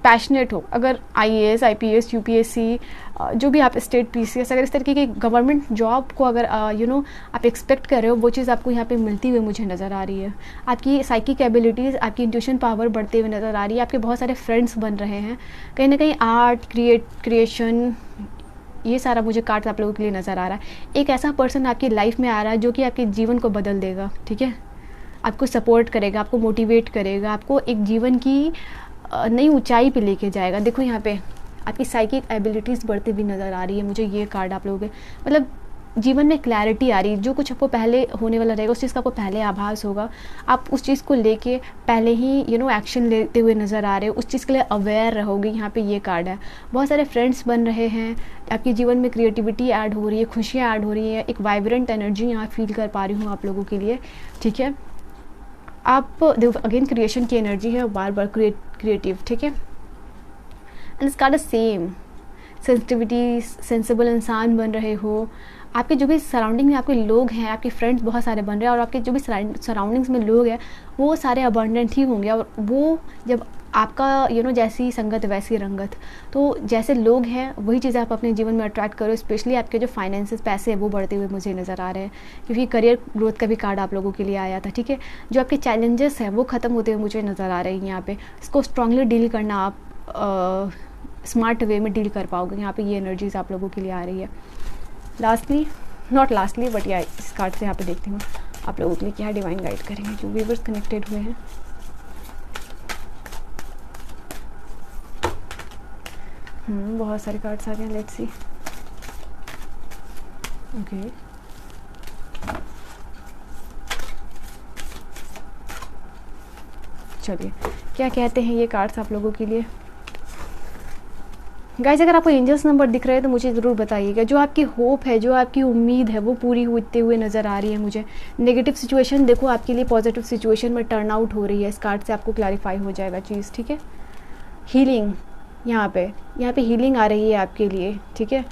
पैशनेट हो। अगर IAS, IPS, UPSC, जो भी आप स्टेट PCS, अगर इस तरीके की गवर्नमेंट जॉब को अगर आप एक्सपेक्ट कर रहे हो, वो चीज़ आपको यहाँ पे मिलती हुई मुझे नज़र आ रही है। आपकी साइकिक एबिलिटीज़, आपकी इंट्यूशन पावर बढ़ते हुए नज़र आ रही है। आपके बहुत सारे फ्रेंड्स बन रहे हैं, कहीं ना कहीं आर्ट, क्रिएशन, ये सारा मुझे कार्ड आप लोगों के लिए नज़र आ रहा है। एक ऐसा पर्सन आपकी लाइफ में आ रहा है जो कि आपके जीवन को बदल देगा, ठीक है। आपको सपोर्ट करेगा, आपको मोटिवेट करेगा, आपको एक जीवन की नई ऊंचाई पे लेके जाएगा। देखो यहाँ पे आपकी साइकिक एबिलिटीज़ बढ़ती हुई नज़र आ रही है मुझे। ये कार्ड आप लोगों के मतलब जीवन में क्लैरिटी आ रही है, जो कुछ आपको पहले होने वाला रहेगा उस चीज़ का आपको पहले आभास होगा, आप उस चीज़ को लेके पहले ही एक्शन लेते हुए नज़र आ रहे हो, उस चीज़ के लिए अवेयर रहोगे। यहाँ पे ये कार्ड है, बहुत सारे फ्रेंड्स बन रहे हैं, आपके जीवन में क्रिएटिविटी ऐड हो रही है, खुशियाँ ऐड हो रही है, एक वाइब्रेंट एनर्जी यहाँ फील कर पा रही हूँ आप लोगों के लिए, ठीक है। आप अगेन क्रिएशन की एनर्जी है, बार बार क्रिएटिव, ठीक है। एंड इस कार्ड सेम सेंसिटिविटी, सेंसिबल इंसान बन रहे हो, आपके जो भी सराउंडिंग में आपके लोग हैं, आपके फ्रेंड्स बहुत सारे बन रहे हैं, और आपके जो भी सराउंडिंग्स में लोग हैं वो सारे अबंडेंट ही होंगे, और वो जब आपका जैसी संगत वैसी रंगत, तो जैसे लोग हैं वही चीज़ें आप अपने जीवन में अट्रैक्ट करो। स्पेशली आपके जो फाइनेंसेस, पैसे हैं वो बढ़ते हुए मुझे नज़र आ रहे हैं, क्योंकि करियर ग्रोथ का भी कार्ड आप लोगों के लिए आया था, ठीक है। जो आपके चैलेंजेस हैं वो ख़त्म होते हुए मुझे नज़र आ रहे हैं यहाँ पे, इसको स्ट्रांगली डील करना आप स्मार्ट वे में डील कर पाओगे। यहाँ पे ये एनर्जीज आप लोगों के लिए आ रही है। लास्टली, नॉट लास्टली बट या इस कार्ड से यहाँ पे देखती हूँ आप लोगों के लिए क्या डिवाइन गाइड करेंगे जो व्यूअर्स कनेक्टेड हुए हैं। बहुत सारे कार्ड्स आ गए, लेट्स सी। ओके, चलिए क्या कहते हैं ये कार्ड्स आप लोगों के लिए। गाइस, अगर आपको एंजल्स नंबर दिख रहे हैं तो मुझे ज़रूर बताइएगा। जो आपकी होप है, जो आपकी उम्मीद है वो पूरी होते हुए नज़र आ रही है मुझे। नेगेटिव सिचुएशन देखो आपके लिए पॉजिटिव सिचुएशन में टर्न आउट हो रही है। इस कार्ड से आपको क्लैरिफाई हो जाएगा चीज़, ठीक है। हीलिंग यहाँ पे हीलिंग आ रही है आपके लिए, ठीक है।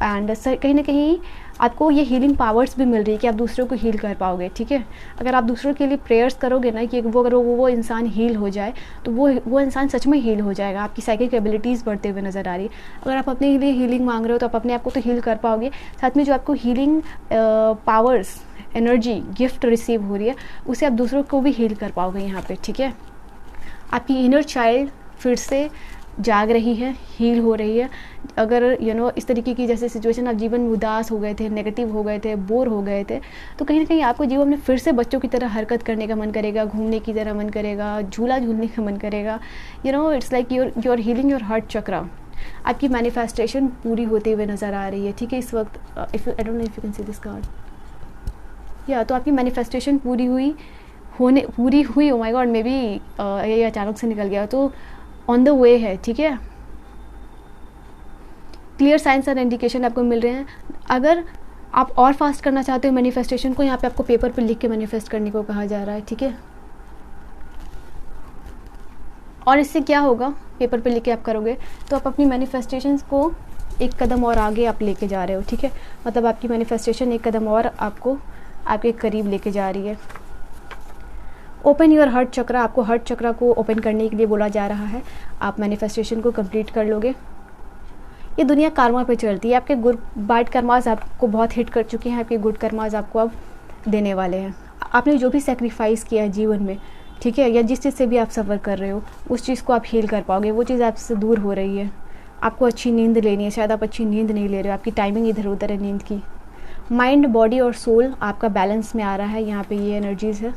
एंड सर कहीं ना कहीं आपको ये हीलिंग पावर्स भी मिल रही है कि आप दूसरों को हील कर पाओगे, ठीक है। अगर आप दूसरों के लिए प्रेयर्स करोगे ना कि अगर वो इंसान हील हो जाए तो वो इंसान सच में हील हो जाएगा। आपकी साइकिक एबिलिटीज़ बढ़ते हुए नज़र आ रही है। अगर आप अपने लिए हीलिंग मांग रहे हो तो आप अपने आप को तो हील कर पाओगे, साथ में जो आपको healing powers, energy, gift receive हो रही है उसे आप दूसरों को भी हील कर पाओगे यहाँ पर, ठीक है। आपकी इनर चाइल्ड फिर से जाग रही है, हील हो रही है। अगर इस तरीके की जैसे सिचुएशन, आप जीवन में उदास हो गए थे, नेगेटिव हो गए थे, बोर हो गए थे, तो कहीं ना कहीं आपको जीवन में फिर से बच्चों की तरह हरकत करने का मन करेगा, घूमने की तरह मन करेगा, झूला झूलने का मन करेगा। It's like your healing your heart chakra. आपकी मैनिफेस्टेशन पूरी होते हुए नज़र आ रही है, ठीक है। इस वक्त I don't know if you can see this card, या तो आपकी मैनिफेस्टेशन पूरी हुई। Oh my God, may be ये अचानक से निकल गया, तो ऑन द वे है, ठीक है। क्लियर साइंस और इंडिकेशन आपको मिल रहे हैं। अगर आप और फास्ट करना चाहते हो मैनिफेस्टेशन को, यहाँ पे आपको पेपर पे लिख के मैनिफेस्ट करने को कहा जा रहा है, ठीक है। और इससे क्या होगा, पेपर पे लिख के आप करोगे तो आप अपनी मैनिफेस्टेशंस को एक कदम और आगे आप लेके जा रहे हो, ठीक है। मतलब आपकी मैनिफेस्टेशन एक कदम और आपको आपके करीब लेके जा रही है। ओपन योर हार्ट चक्रा, आपको हार्ट चक्रा को ओपन करने के लिए बोला जा रहा है। आप मैनिफेस्टेशन को कंप्लीट कर लोगे। ये दुनिया कर्मा पे चलती है। आपके गुड बैड कर्मास आपको बहुत हिट कर चुके हैं, आपके गुड कर्मास आपको अब देने वाले हैं। आपने जो भी सेक्रीफाइस किया है जीवन में, ठीक है, या जिस चीज़ से भी आप सफ़र कर रहे हो उस चीज़ को आप हील कर पाओगे। वो चीज़ आपसे दूर हो रही है। आपको अच्छी नींद लेनी है, शायद आप अच्छी नींद नहीं ले रहे हो, आपकी टाइमिंग इधर उधर है नींद की। माइंड, बॉडी और सोल आपका बैलेंस में आ रहा है। यहाँ पे ये एनर्जीज़ है।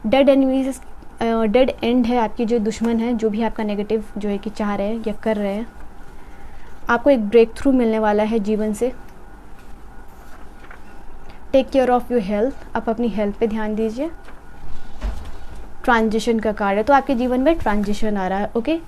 डेड एनिमीज, डेड एंड है। आपके जो दुश्मन हैं, जो भी आपका नेगेटिव जो है कि चाह रहे हैं या कर रहे हैं, आपको एक ब्रेक थ्रू मिलने वाला है जीवन से। Take care of your health, आप अपनी हेल्थ पे ध्यान दीजिए। ट्रांजिशन का कार्ड है, तो आपके जीवन में ट्रांजिशन आ रहा है, okay.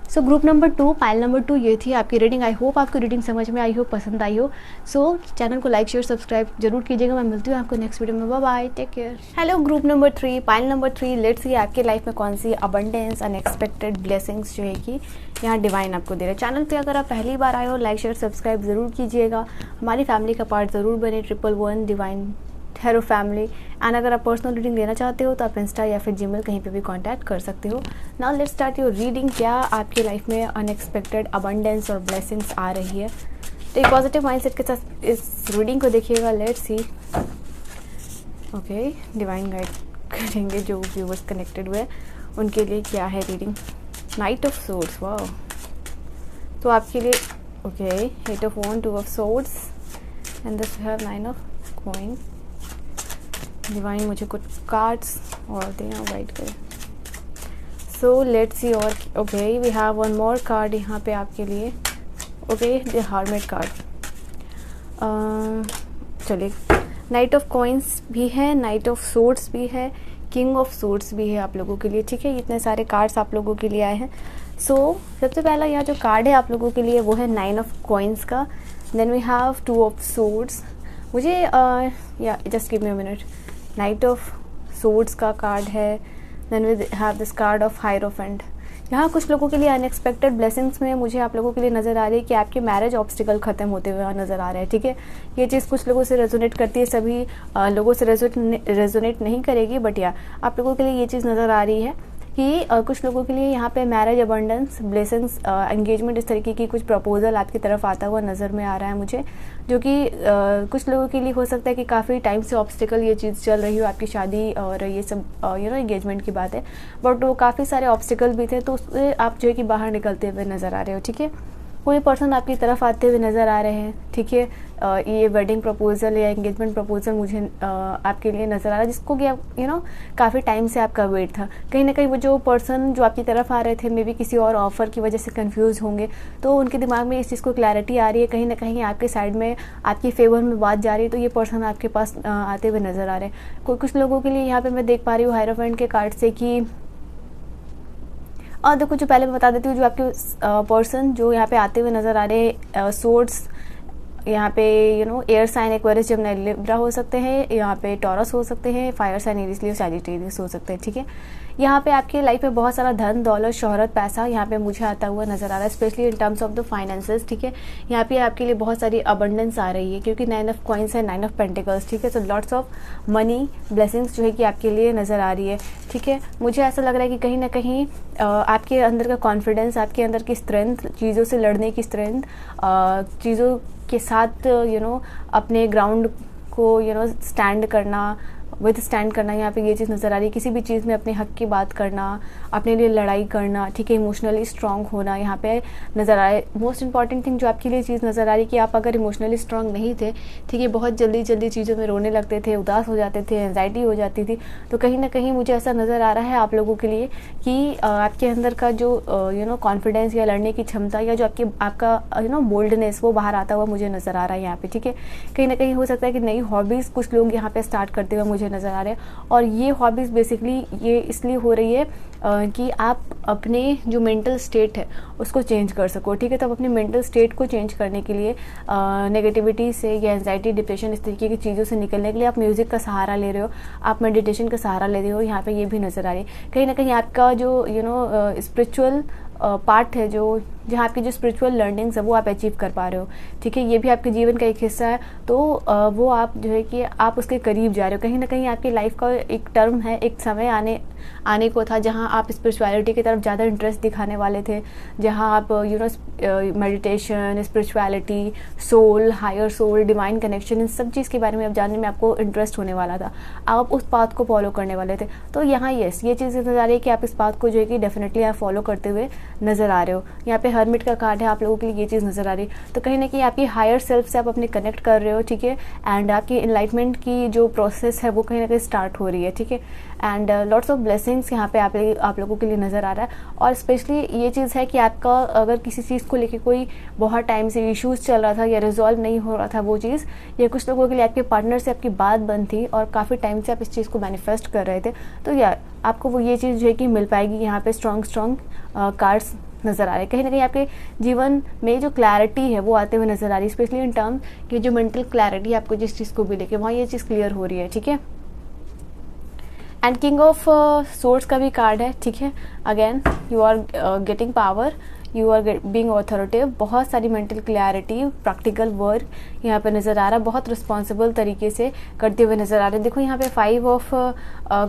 So group number 2, pile number 2 ये थी आपकी रीडिंग। आई होप आपको रीडिंग समझ में आई हो, पसंद आई हो। सो चैनल को लाइक शेयर सब्सक्राइब जरूर कीजिएगा। मैं मिलती हूँ आपको नेक्स्ट वीडियो में। Bye bye, take care. Hello group number 3, pile number 3, let's see आपके लाइफ में कौन सी अबंडेंस, अनएक्सपेक्टेड ब्लेसिंग्स जो है कि यहाँ डिवाइन आपको दे रहे हैं। चैनल पे अगर आप पहली बार आए हो, लाइक शेयर सब्सक्राइब ज़रूर कीजिएगा। हमारी फैमिली का पार्ट ज़रूर बने, 111 डिवाइन हेरो फैमिली। एंड अगर आप पर्सनल रीडिंग लेना चाहते हो तो आप इंस्टा या फिर जीमेल कहीं पे भी कांटेक्ट कर सकते हो। Now let's start your reading. क्या आपकी लाइफ में अनएक्सपेक्टेड अबंडेंस और ब्लेसिंग्स आ रही है, तो एक पॉजिटिव माइंडसेट के साथ इस रीडिंग को देखिएगा। Let's see. Okay, divine guide करेंगे जो व्यूवर्स कनेक्टेड हुए उनके लिए क्या है रीडिंग। नाइट ऑफ सोर्ड्स, वाह। तो आपके लिए okay, 8 of wand, 2 of swords and this have 9 of coin. Divine मुझे कुछ कार्ड्स और देना गाइड करें। So let's see. और okay, we have one more card यहाँ पे आपके लिए। Okay, the hermit card. चलिए, नाइट ऑफ कॉइन्स भी है, नाइट ऑफ सोर्ड्स भी है, किंग ऑफ सोर्ड्स भी है आप लोगों के लिए, ठीक है। इतने सारे कार्ड्स आप लोगों के लिए आए हैं। सो सबसे पहला यहाँ जो कार्ड है आप लोगों के लिए वो है 9 ऑफ कॉइन्स का। Then we have 2 of swords. मुझे या just give me a minute, knight of swords का कार्ड है। Then we have this card of hierophant. यहाँ कुछ लोगों के लिए अनएक्सपेक्टेड ब्लेसिंग्स में मुझे आप लोगों के लिए नज़र आ रही है कि आपके मैरिज ऑब्स्टिकल ख़त्म होते हुए नज़र आ रहे हैं, ठीक है। ये चीज़ कुछ लोगों से रेजोनेट करती है, सभी लोगों से रेजोनेट नहीं करेगी, बट या आप लोगों के लिए ये चीज़ नज़र आ रही है कि कुछ लोगों के लिए यहाँ पे मैरिज, अबंडेंस, ब्लेसिंग्स, एंगेजमेंट, इस तरीके की कुछ प्रपोजल आपकी तरफ आता हुआ नज़र में आ रहा है मुझे, जो कि कुछ लोगों के लिए हो सकता है कि काफ़ी टाइम से ऑब्स्टिकल ये चीज़ चल रही हो, आपकी शादी और ये सब एंगेजमेंट की बात है, बट वो काफ़ी सारे ऑब्स्टिकल भी थे, तो उससे आप जो है कि बाहर निकलते हुए नज़र आ रहे हो, ठीक है। कोई पर्सन आपकी तरफ आते हुए नज़र आ रहे हैं, ठीक है। ये वेडिंग प्रपोजल या एंगेजमेंट प्रपोजल मुझे आपके लिए नज़र आ रहा है, जिसको कि आप काफ़ी टाइम से आपका वेट था। कहीं ना कहीं वो जो पर्सन जो आपकी तरफ आ रहे थे मे बी किसी और ऑफ़र की वजह से कंफ्यूज होंगे, तो उनके दिमाग में इस चीज़ को क्लैरिटी आ रही है, कहीं ना कहीं आपके साइड में आपकी फेवर में बात जा रही है, तो ये पर्सन आपके पास आते हुए नज़र आ रहे हैं। कुछ लोगों के लिए यहाँ पर मैं देख पा रही हूँ हायरोफेंट के कार्ड से कि और देखो, जो पहले मैं बता देती हूँ, जो आपके पर्सन जो यहाँ पे आते हुए नज़र आ रहे हैं, सोर्ड्स यहाँ पे air sign Aquarius, Gemini, Libra हो सकते हैं, यहाँ पे टॉरस हो सकते हैं, fire sign Aries, Leo, Sagittarius हो सकते हैं, ठीक है। यहाँ पे आपकी लाइफ में बहुत सारा धन, दौलत, शोहरत, पैसा यहाँ पे मुझे आता हुआ नज़र आ रहा है, specially in terms of the finances, ठीक है। यहाँ पे आपके लिए बहुत सारी अबंडेंस आ रही है, क्योंकि 9 ऑफ कॉइन्स है, 9 ऑफ पेंटिकल्स, ठीक है। So lots of money, blessings जो है कि आपके लिए नज़र आ रही है, ठीक है। मुझे ऐसा लग रहा है कि कहीं ना कहीं आपके अंदर का कॉन्फिडेंस, आपके अंदर की स्ट्रेंथ, चीज़ों से लड़ने की स्ट्रेंथ, चीज़ों के साथ अपने ग्राउंड को स्टैंड करना, विद स्टैंड करना, यहाँ पे ये चीज़ नज़र आ रही है। किसी भी चीज़ में अपने हक की बात करना, अपने लिए लड़ाई करना, ठीक है। इमोशनली स्ट्रांग होना यहाँ पे नज़र आ रहा है। मोस्ट इंपॉर्टेंट थिंग जो आपके लिए चीज़ नज़र आ रही है कि आप अगर इमोशनली स्ट्रांग नहीं थे, ठीक है, बहुत जल्दी चीज़ों में रोने लगते थे, उदास हो जाते थे, एंजाइटी हो जाती थी, तो कहीं ना कहीं मुझे ऐसा नज़र आ रहा है आप लोगों के लिए कि आपके अंदर का जो कॉन्फिडेंस या लड़ने की क्षमता या जो आपका बोल्डनेस, वो बाहर आता हुआ मुझे नज़र आ रहा है यहाँ पे, ठीक है। कहीं ना कहीं हो सकता है कि नई हॉबीज़ कुछ लोग यहाँ पे स्टार्ट करते हुए मुझे नज़र आ रहे हैं, और ये हॉबीज़ बेसिकली ये इसलिए हो रही है कि आप अपने जो मेंटल स्टेट है उसको चेंज कर सको, ठीक है। तो आप अपने मेंटल स्टेट को चेंज करने के लिए नेगेटिविटी से या एंजाइटी, डिप्रेशन, इस तरीके की चीज़ों से निकलने के लिए आप म्यूज़िक का सहारा ले रहे हो, आप मेडिटेशन का सहारा ले रहे हो, यहाँ पे ये भी नज़र आ रही है। कहीं ना कहीं आपका जो स्पिरिचुअल पार्ट है, जो जहाँ आपकी जो स्पिरिचुअल लर्निंग्स है वो आप अचीव कर पा रहे हो, ठीक है। ये भी आपके जीवन का एक हिस्सा है, तो वो आप जो है कि आप उसके करीब जा रहे हो। कहीं ना कहीं आपकी लाइफ का एक टर्म है, एक समय आने को था जहाँ आप स्पिरिचुअलिटी की तरफ ज़्यादा इंटरेस्ट दिखाने वाले थे, जहाँ आप meditation, spirituality, soul, higher soul, divine connection, इन सब चीज़ के बारे में आप जानने में आपको इंटरेस्ट होने वाला था, आप उस पाथ को फॉलो करने वाले थे। तो यहाँ ये चीज़ नज़र आ रही है कि आप इस पाथ को जो है कि डेफिनेटली आप फॉलो करते हुए नज़र आ रहे हो। यहाँ पे हर्मिट का कार्ड है, आप लोगों के लिए ये चीज़ नज़र आ रही है, तो कहीं ना कहीं आपकी हायर सेल्फ से आप अपने कनेक्ट कर रहे हो, ठीक है। एंड आपकी एनलाइटमेंट की जो प्रोसेस है वो कहीं ना कहीं स्टार्ट हो रही है, ठीक है। एंड लॉट्स ऑफ ब्लेसिंग्स यहाँ पे आप लोगों के लिए नज़र आ रहा है। और स्पेशली ये चीज़ है कि आपका अगर किसी चीज़ को लेके कोई बहुत टाइम से इश्यूज़ चल रहा था या रिजॉल्व नहीं हो रहा था वो चीज़, या कुछ लोगों के लिए आपके पार्टनर से आपकी बात बंद थी और काफ़ी टाइम से आप इस चीज़ को मैनिफेस्ट कर रहे थे, तो यार आपको वो ये चीज़ जो है कि मिल पाएगी। यहाँ पे स्ट्रॉन्ग कार्ड्स नज़र आ रहे हैं। कहीं ना कहीं आपके जीवन में जो क्लैरिटी है वो आते हुए नज़र आ रही है, स्पेशली इन टर्म की जो मेंटल क्लैरिटी आपको जिस चीज़ को भी लेके वहाँ ये चीज़ क्लियर हो रही है, ठीक है। एंड किंग ऑफ सोर्ड्स का भी कार्ड है, ठीक है। Again you are getting power, you are being authoritative, बहुत सारी मेंटल क्लैरिटी, प्रैक्टिकल वर्क यहाँ पे नज़र आ रहा है, बहुत रिस्पॉन्सिबल तरीके से करते हुए नज़र आ रहे हैं। देखो यहाँ पे 5 ऑफ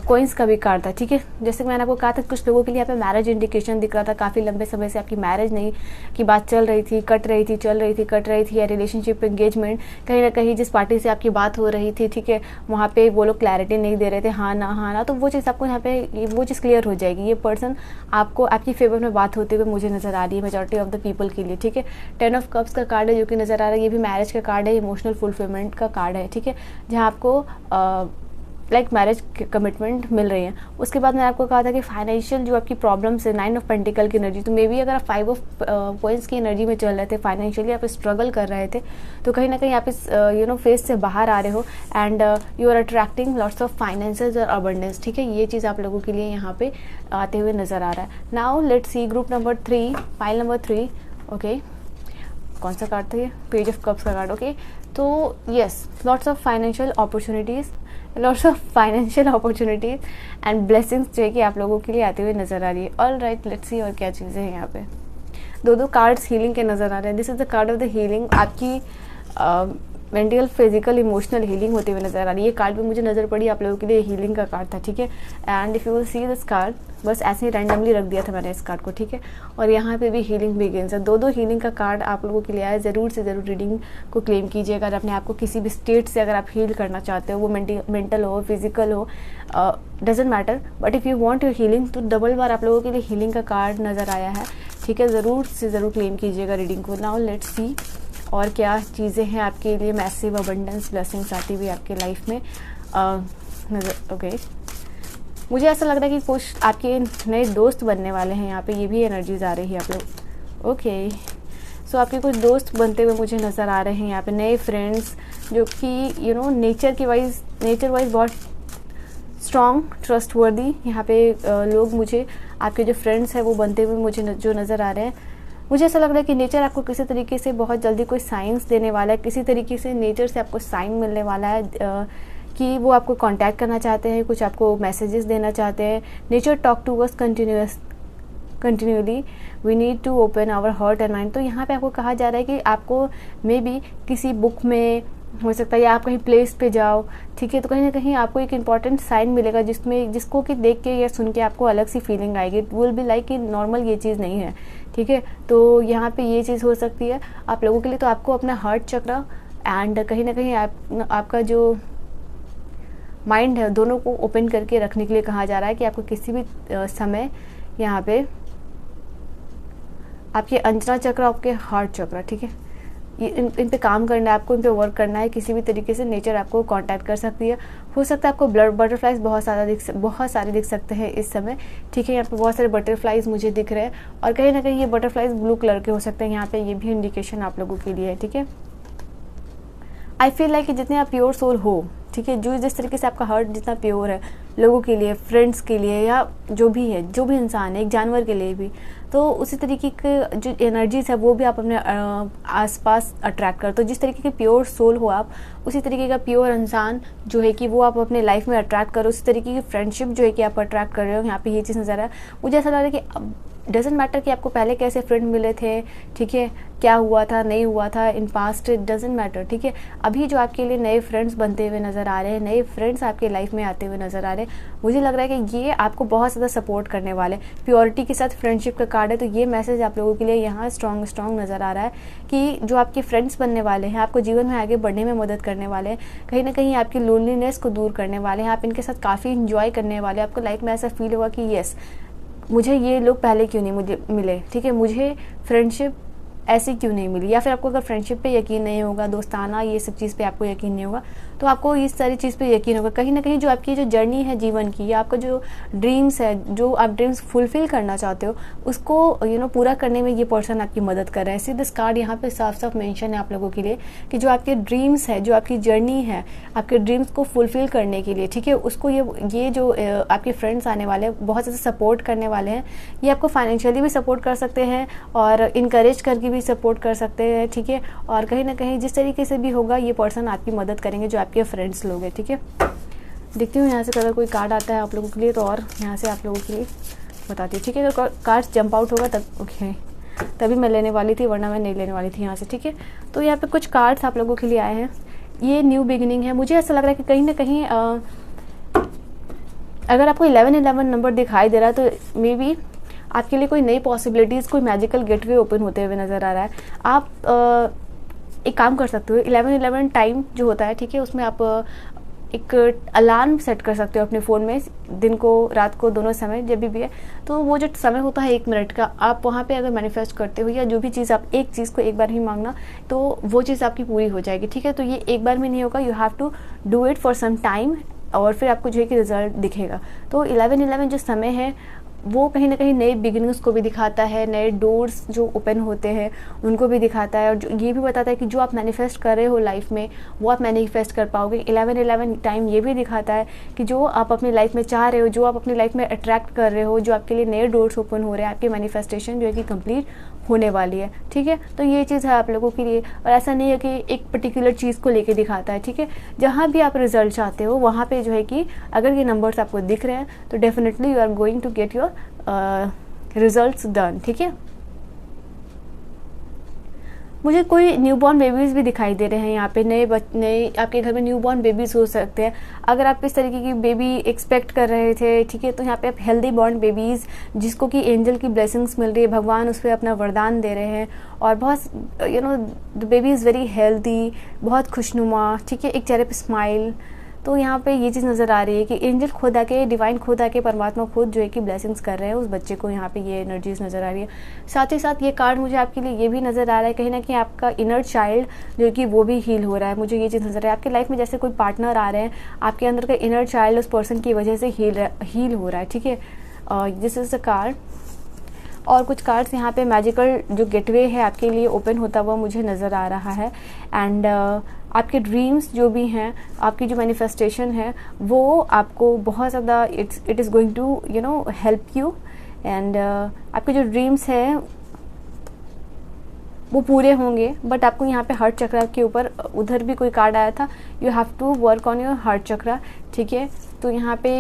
कॉइन्स का भी कार्ड था, ठीक है। जैसे कि मैंने आपको कहा था कुछ लोगों के लिए यहाँ पे मैरिज इंडिकेशन दिख रहा था, काफ़ी लंबे समय से आपकी मैरिज नहीं की बात चल रही थी, कट रही थी, चल रही थी, कट रही थी, या रिलेशनशिप, एंगेजमेंट, कहीं ना कहीं जिस पार्टी से आपकी बात हो रही थी, ठीक है, वहाँ पे वो लोग क्लैरिटी नहीं दे रहे थे, हाँ ना, तो वो चीज़ आपको यहाँ पे वो चीज़ क्लियर हो जाएगी। ये पर्सन आपको आपकी फेवर में बात होते हुए मुझे नज़र आ रही है मेजॉरिटी ऑफ द पीपल के लिए, ठीक है। 10 ऑफ कप्स का कार्ड है जो कि नज़र आ रहा है, ये भी मैरिज का कार्ड है, इमोशनल फुलफिलमेंट का कार्ड है, ठीक है, जहाँ आपको लाइक मैरिज कमिटमेंट मिल रही है। उसके बाद मैंने आपको कहा था कि फाइनेंशियल जो आपकी प्रॉब्लम्स है, 9 ऑफ पेंटिकल की एनर्जी, तो मे बी अगर आप 5 ऑफ पॉइंट्स की एनर्जी में चल रहे थे, फाइनेंशियली आप स्ट्रगल कर रहे थे, तो कहीं ना कहीं आप इस फेज से बाहर आ रहे हो and you are attracting lots of finances और अबंडेंस। ठीक है, ये चीज़ आप लोगों के लिए यहाँ पे आते हुए नजर आ रहा है। Now let's see group number 3, file number 3। Okay, कौन सा कार्ड था ये? पेज ऑफ कप्स का कार्ड। ओके, तो yes, lots of financial opportunities and blessings जो है कि आप लोगों के लिए आते हुए नजर आ रही है। ऑल राइट, लेट्स सी और क्या चीज़ें हैं यहाँ पे। दो कार्ड्स हीलिंग के नजर आ रहे हैं। This is the card of the healing. आपकी मेंटल, फिजिकल, इमोशनल हीलिंग होते हुए नजर आ रही है। ये कार्ड भी मुझे नजर पड़ी, आप लोगों के लिए हीलिंग का कार्ड था। ठीक है, and if you will see this card, बस ऐसे ही रैंडमली रख दिया था मैंने इस कार्ड को। ठीक है, और यहाँ पे भी हीलिंग बिगिंस है। दो हीलिंग का कार्ड आप लोगों के लिए आया। ज़रूर से ज़रूर रीडिंग को क्लेम कीजिए। अगर अपने आप को किसी भी स्टेट से अगर आप हील करना चाहते हो, वो मेंटल हो, फिजिकल हो, doesn't matter, but if you want your healing, तो डबल बार आप लोगों के लिए हीलिंग का कार्ड नज़र आया है। ठीक है, ज़रूर से ज़रूर क्लेम कीजिएगा रीडिंग को। नाउ लेट्स सी और क्या चीज़ें हैं आपके लिए। मैसिव अबंडेंस ब्लेसिंग्स आती हुई आपके लाइफ में नजर। ओके, मुझे ऐसा लग रहा है कि कुछ आपके नए दोस्त बनने वाले हैं यहाँ पे, ये भी एनर्जीज आ रही है आप लोग। ओके, सो आपके कुछ दोस्त बनते हुए मुझे नज़र आ रहे हैं यहाँ पे, नए फ्रेंड्स जो कि नेचर वाइज बहुत स्ट्रॉन्ग, ट्रस्टवर्दी यहाँ पे लोग मुझे, आपके जो फ्रेंड्स हैं वो बनते हुए मुझे जो नज़र आ रहे हैं। मुझे ऐसा लग रहा है कि नेचर आपको किसी तरीके से बहुत जल्दी कोई साइंस देने वाला है, किसी तरीके से नेचर से आपको साइन मिलने वाला है कि वो आपको कांटेक्ट करना चाहते हैं, कुछ आपको मैसेजेस देना चाहते हैं। Nature talk to us continuously, we need to open our heart and mind. तो यहाँ पे आपको कहा जा रहा है कि आपको मे बी किसी बुक में हो सकता है, या आप कहीं प्लेस पे जाओ, ठीक है, तो कहीं ना कहीं आपको एक इंपॉर्टेंट साइन मिलेगा जिसको कि देख के या सुन के आपको अलग सी फीलिंग आएगी। इट विल बी लाइक कि नॉर्मल ये चीज़ नहीं है। ठीक है, तो यहाँ पे ये चीज़ हो सकती है आप लोगों के लिए। तो आपको अपना हार्ट चक्र एंड कहीं ना कहीं आपका जो माइंड है, दोनों को ओपन करके रखने के लिए कहा जा रहा है कि आपको किसी भी समय यहाँ पे आपके अंजना चक्र, आपके हार्ट चक्र, ठीक है, इन पे काम करना है आपको, इन पे वर्क करना है। किसी भी तरीके से नेचर आपको कांटेक्ट कर सकती है। हो सकता है आपको बटरफ्लाइज बहुत सारे दिख सकते हैं इस समय। ठीक है, यहाँ पे बहुत सारे बटरफ्लाइज मुझे दिख रहे हैं और कहीं ना कहीं ये बटरफ्लाइज ब्लू कलर के हो सकते हैं। यहाँ पे ये भी इंडिकेशन आप लोगों के लिए है। ठीक है, आई फील लाइक कि जितने आप प्योर सोल हो, ठीक है, जो जिस तरीके से आपका हार्ट जितना प्योर है लोगों के लिए, फ्रेंड्स के लिए, या जो भी है, जो भी इंसान है, एक जानवर के लिए भी, तो उसी तरीके के जो एनर्जीज है वो भी आप अपने आसपास अट्रैक्ट करते हो। जिस तरीके के प्योर सोल हो आप, उसी तरीके का प्योर इंसान जो है कि वो आप अपने लाइफ में अट्रैक्ट करो। उसी तरीके की फ्रेंडशिप जो है कि आप अट्रैक्ट कर रहे हो। यहाँ पे ये चीज़ नजर आ रहा है। मुझे ऐसा लग रहा है कि डजेंट मैटर कि आपको पहले कैसे फ्रेंड मिले थे, ठीक है, क्या हुआ था, नहीं हुआ था in past, it doesn't matter. ठीक है, अभी जो आपके लिए नए फ्रेंड्स बनते हुए नज़र आ रहे हैं, नए फ्रेंड्स आपके लाइफ में आते हुए नज़र आ रहे हैं, मुझे लग रहा है कि ये आपको बहुत ज़्यादा सपोर्ट करने वाले। प्योरिटी के साथ फ्रेंडशिप का कार्ड है, तो ये मैसेज आप लोगों के लिए यहाँ स्ट्रॉन्ग नज़र आ रहा है कि जो आपके फ्रेंड्स बनने वाले हैं, आपको जीवन में आगे बढ़ने में मदद करने वाले हैं, कहीं ना कहीं आपकी लोनलीनेस को दूर करने वाले हैं। आप इनके साथ काफ़ी इंजॉय करने वाले हैं। आपको लाइफ में ऐसा फील होगा कि येस, मुझे ये लोग पहले क्यों नहीं मुझे मिले, ठीक है, मुझे फ्रेंडशिप ऐसी क्यों नहीं मिली। या फिर आपको अगर फ्रेंडशिप पे यकीन नहीं होगा, दोस्ताना ये सब चीज़ पे आपको यकीन नहीं होगा, तो आपको इस सारी चीज़ पे यकीन होगा। कहीं ना कहीं जो आपकी जो जर्नी है जीवन की, या आपका जो ड्रीम्स है, जो आप ड्रीम्स फुलफिल करना चाहते हो, उसको पूरा करने में ये पर्सन आपकी मदद कर रहा है। दिस कार्ड यहाँ पे साफ साफ मेंशन है आप लोगों के लिए कि जो आपके ड्रीम्स है, जो आपकी जर्नी है, आपके ड्रीम्स को फुलफिल करने के लिए, ठीक है, उसको ये जो आपके फ्रेंड्स आने वाले हैं बहुत ज़्यादा सपोर्ट करने वाले हैं। ये आपको फाइनेंशियली भी सपोर्ट कर सकते हैं और इनकरेज करके भी सपोर्ट कर सकते हैं। ठीक है, और कहीं ना कहीं जिस तरीके से भी होगा ये पर्सन आपकी मदद करेंगे, जो आपके फ्रेंड्स लोग हैं। ठीक है, देखती हूँ यहाँ से अगर कोई कार्ड आता है आप लोगों के लिए तो और यहाँ से आप लोगों के लिए बताती हूँ। ठीक है, अगर कार्ड जंप आउट होगा तब ओके, तभी मैं लेने वाली थी, वरना मैं नहीं लेने वाली थी यहाँ से। ठीक है, तो यहाँ पे कुछ कार्ड्स आप लोगों के लिए आए हैं। ये न्यू बिगिनिंग है। मुझे ऐसा लग रहा है कि कहीं ना कहीं अगर आपको 1111 नंबर दिखाई दे रहा है तो मे बी आपके लिए कोई नई पॉसिबिलिटीज़, कोई मैजिकल गेटवे ओपन होते हुए नज़र आ रहा है। आप एक काम कर सकते हो, 1111 टाइम जो होता है, ठीक है, उसमें आप एक अलार्म सेट कर सकते हो अपने फ़ोन में, दिन को रात को दोनों समय जब भी है। तो वो जो समय होता है 1 मिनट का, आप वहाँ पे अगर मैनिफेस्ट करते हो या जो भी चीज़, आप एक चीज़ को एक बार ही मांगना तो वो चीज़ आपकी पूरी हो जाएगी। ठीक है, तो ये एक बार में नहीं होगा, you have to do it for some time और फिर आपको जो है कि रिजल्ट दिखेगा। तो 11/11 जो समय है वो कहीं ना कहीं नए बिगिनिंग्स को भी दिखाता है, नए डोर्स जो ओपन होते हैं उनको भी दिखाता है, और जो ये भी बताता है कि जो आप मैनिफेस्ट कर रहे हो लाइफ में वो आप मैनिफेस्ट कर पाओगे। 11/11 टाइम ये भी दिखाता है कि जो आप अपनी लाइफ में चाह रहे हो, जो आप अपनी लाइफ में अट्रैक्ट कर रहे हो, जो आपके लिए नए डोर्स ओपन हो रहे हैं, आपकी मैनिफेस्टेशन जो है कि कंप्लीट होने वाली है। ठीक है, तो ये चीज़ है आप लोगों के लिए। और ऐसा नहीं है कि एक पर्टिकुलर चीज़ को लेके दिखाता है। ठीक है, जहाँ भी आप रिजल्ट चाहते हो वहाँ पे जो है कि अगर ये नंबर्स आपको दिख रहे हैं तो definitely you are going to get your results done. ठीक है, मुझे कोई न्यूबॉर्न बेबीज़ भी दिखाई दे रहे हैं यहाँ पे, नए आपके घर में न्यूबॉर्न बेबीज़ हो सकते हैं। अगर आप इस तरीके की बेबी एक्सपेक्ट कर रहे थे, ठीक है, तो यहाँ पे आप हेल्दी बॉर्न बेबीज़ जिसको कि एंजल की ब्लेसिंग्स मिल रही है, भगवान उस पर अपना वरदान दे रहे हैं, और बहुत the baby is very healthy, बहुत खुशनुमा, ठीक है, एक चेहरे पे स्माइल। तो यहाँ पे ये चीज़ नज़र आ रही है कि एंजल खुद आके, डिवाइन खुद आके, परमात्मा खुद जो है कि ब्लेसिंग्स कर रहे हैं उस बच्चे को। यहाँ पे ये एनर्जीज नज़र आ रही है। साथ ही साथ ये कार्ड मुझे आपके लिए ये भी नज़र आ रहा है कहीं ना कहीं आपका इनर चाइल्ड जो कि वो भी हील हो रहा है। मुझे ये चीज़ नज़र आ रहा है आपकी लाइफ में जैसे कोई पार्टनर आ रहे हैं, आपके अंदर का इनर चाइल्ड उस पर्सन की वजह से हील हो रहा है। ठीक है, दिस इज़ द कार्ड। और कुछ कार्ड्स यहाँ पे मैजिकल जो गेटवे है आपके लिए ओपन होता हुआ मुझे नज़र आ रहा है। एंड आपके ड्रीम्स जो भी हैं, आपकी जो मैनिफेस्टेशन है वो आपको बहुत ज़्यादा it is going to help you. And आपके जो ड्रीम्स हैं वो पूरे होंगे, बट आपको यहाँ पे हार्ट चक्रा के ऊपर उधर भी कोई कार्ड आया था, you have to work on your heart chakra. ठीक है, तो यहाँ पे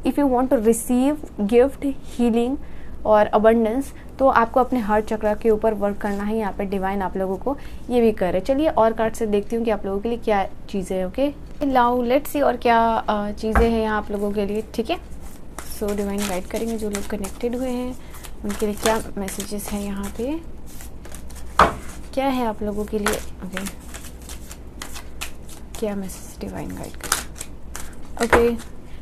if you want to receive gift, healing और अबंडेंस, तो आपको अपने हार्ट चक्रा के ऊपर वर्क करना है। यहाँ पे डिवाइन आप लोगों को ये भी कर रहे हैं। चलिए और कार्ड से देखती हूँ कि आप लोगों के लिए क्या चीज़ें हैं। ओके, नाउ लेट्स सी और क्या चीज़ें हैं यहाँ आप लोगों के लिए। ठीक है, सो डिवाइन गाइड करेंगे जो लोग कनेक्टेड हुए हैं उनके लिए क्या मैसेजेस हैं यहाँ पे, क्या है आप लोगों के लिए। ओके, क्या मैसेज डिवाइन गाइड करें। Okay,